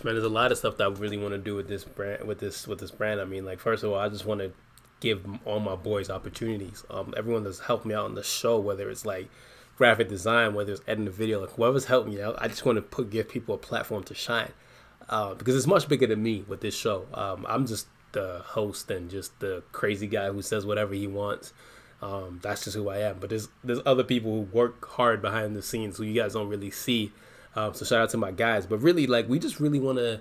Man, there's a lot of stuff that I really want to do with this brand. With this brand, I mean, like, first of all, I just want to give all my boys opportunities. Everyone that's helped me out on the show, whether it's like graphic design, whether it's editing the video, like whoever's helped me out, I just want to give people a platform to shine. Because it's much bigger than me with this show. I'm just the host and just the crazy guy who says whatever he wants. That's just who I am. But there's other people who work hard behind the scenes who you guys don't really see. So shout out to my guys. But really, like, we just really want to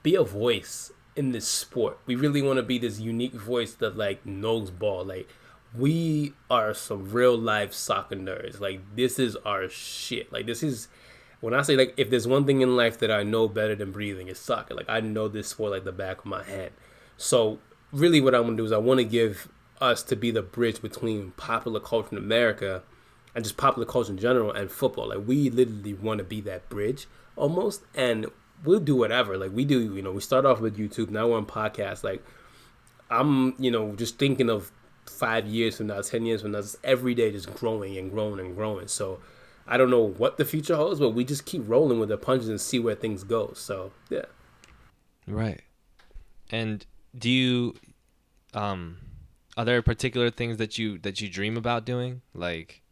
be a voice in this sport. We really want to be this unique voice that, like, knows ball. Like, we are some real life soccer nerds. Like, this is our shit. Like, this is, when I say, like, if there's one thing in life that I know better than breathing, it's soccer. Like, I know this sport like the back of my hand. So really what I want to do is I want to give us to be the bridge between popular culture in America and just popular culture in general and football. Like, we literally want to be that bridge almost, and we'll do whatever. Like, we do, we start off with YouTube, now we're on podcasts. Like, I'm, just thinking of 5 years from now, 10 years from now, just every day just growing and growing and growing. So I don't know what the future holds, but we just keep rolling with the punches and see where things go. So, yeah. Right. And do you, are there particular things that you dream about doing? Like,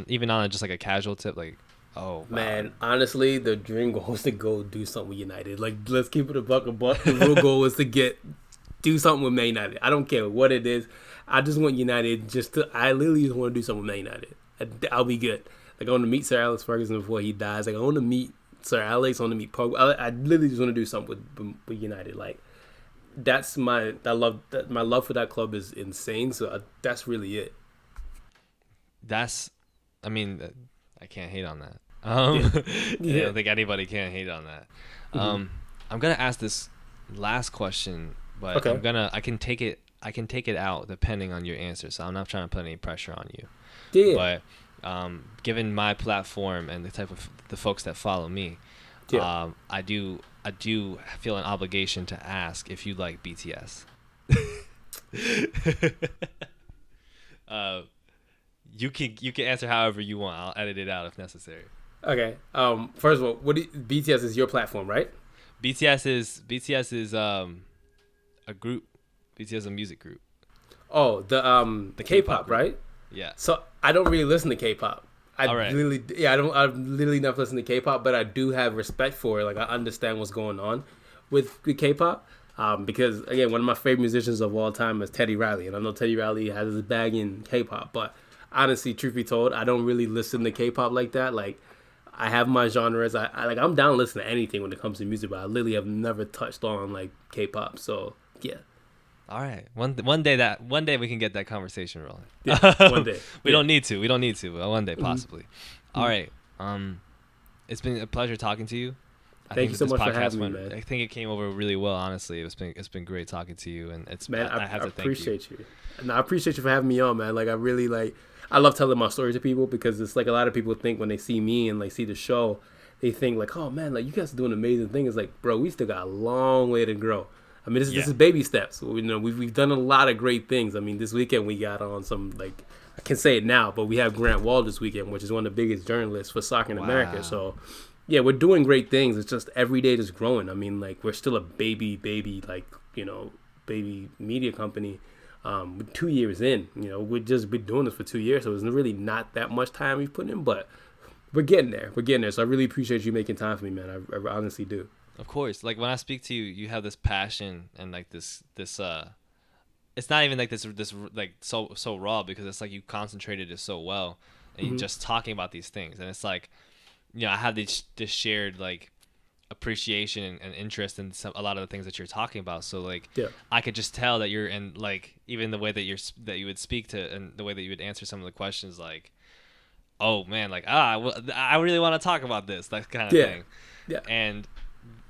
even on just like a casual tip, like, oh, wow. Man, honestly, the dream goal is to go do something with United. Like, let's keep it a buck. The real goal is to do something with Man United. I don't care what it is. I just want United I literally just want to do something with Man United. I'll be good. Like, I want to meet Sir Alex Ferguson before he dies. Like, I want to meet Sir Alex. I want to meet Pogba. I literally just want to do something with United. Like, that's my love for that club is insane. So that's really it. I mean, I can't hate on that. Yeah. I don't think anybody can hate on that. I'm gonna ask this last question, but okay. I can take it out depending on your answer. So I'm not trying to put any pressure on you. Yeah. But given my platform and the type of the folks that follow me, I do feel an obligation to ask if you like BTS. You can answer however you want. I'll edit it out if necessary. Okay. First of all, BTS is your platform, right? BTS is a group. BTS is a music group. Oh, the K-pop, right? Yeah. So I don't really listen to K-pop. All right. I've literally never listened to K-pop, but I do have respect for it. Like, I understand what's going on with K-pop. Because again, one of my favorite musicians of all time is Teddy Riley, and I know Teddy Riley has his bag in K-pop, but honestly, truth be told, I don't really listen to K-pop like that. Like, I have my genres. I'm down to listen to anything when it comes to music, but I literally have never touched on like K-pop. So yeah. All right. One day we can get that conversation rolling. Yeah, one day. We don't need to, but one day possibly. All right. It's been a pleasure talking to you. Thank you so much for having me, man. I think it came over really well, honestly. It's been great talking to you, and I have to thank you. Appreciate you. No, I appreciate you for having me on, man. Like, I love telling my story to people because it's like a lot of people think when they see me and like see the show, they think like, oh man, like you guys are doing amazing things. It's like, bro, we still got a long way to grow. I mean, this is baby steps. We've done a lot of great things. I mean, this weekend we got on some, like, I can say it now, but we have Grant Wall this weekend, which is one of the biggest journalists for soccer in America. So yeah, we're doing great things. It's just every day just growing. I mean, like, we're still a baby, like, baby media company. 2 years in, we've just been doing this for 2 years, so it's really not that much time we've put in, but we're getting there. So I really appreciate you making time for me, man. I honestly do. Of course. Like, when I speak to you, you have this passion and like this it's not even like this like so raw, because it's like you concentrated it so well and you're just talking about these things, and it's like, I have this shared like appreciation and interest in a lot of the things that you're talking about. So like, I could just tell that you're in, like, even the way that you would speak to and the way that you would answer some of the questions, like, oh man, like, I really want to talk about this, that kind of thing. Yeah. And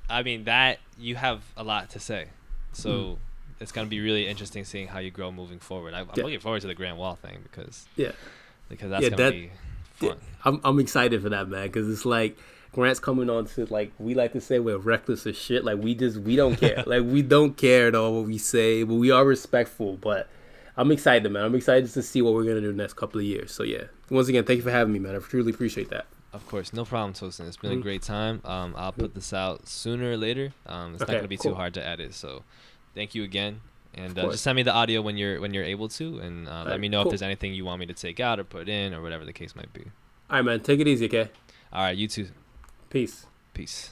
I mean, that you have a lot to say, so it's gonna be really interesting seeing how you grow moving forward. I'm looking forward to the Grand Wall thing because that's gonna be fun. I'm excited for that, man, because it's like Grant's coming on to, like, we like to say we're reckless as shit. Like, we don't care. Like, we don't care at all what we say, but we are respectful. But I'm excited, man. I'm excited to see what we're gonna do the next couple of years. So yeah, once again, thank you for having me, man. I truly appreciate that. Of course, no problem, Tosin. It's been a great time. I'll put this out sooner or later. It's not gonna be too hard to edit. So thank you again, and just send me the audio when you're able to, and let me know if there's anything you want me to take out or put in or whatever the case might be. All right, man. Take it easy, okay? All right, you too. Peace. Peace.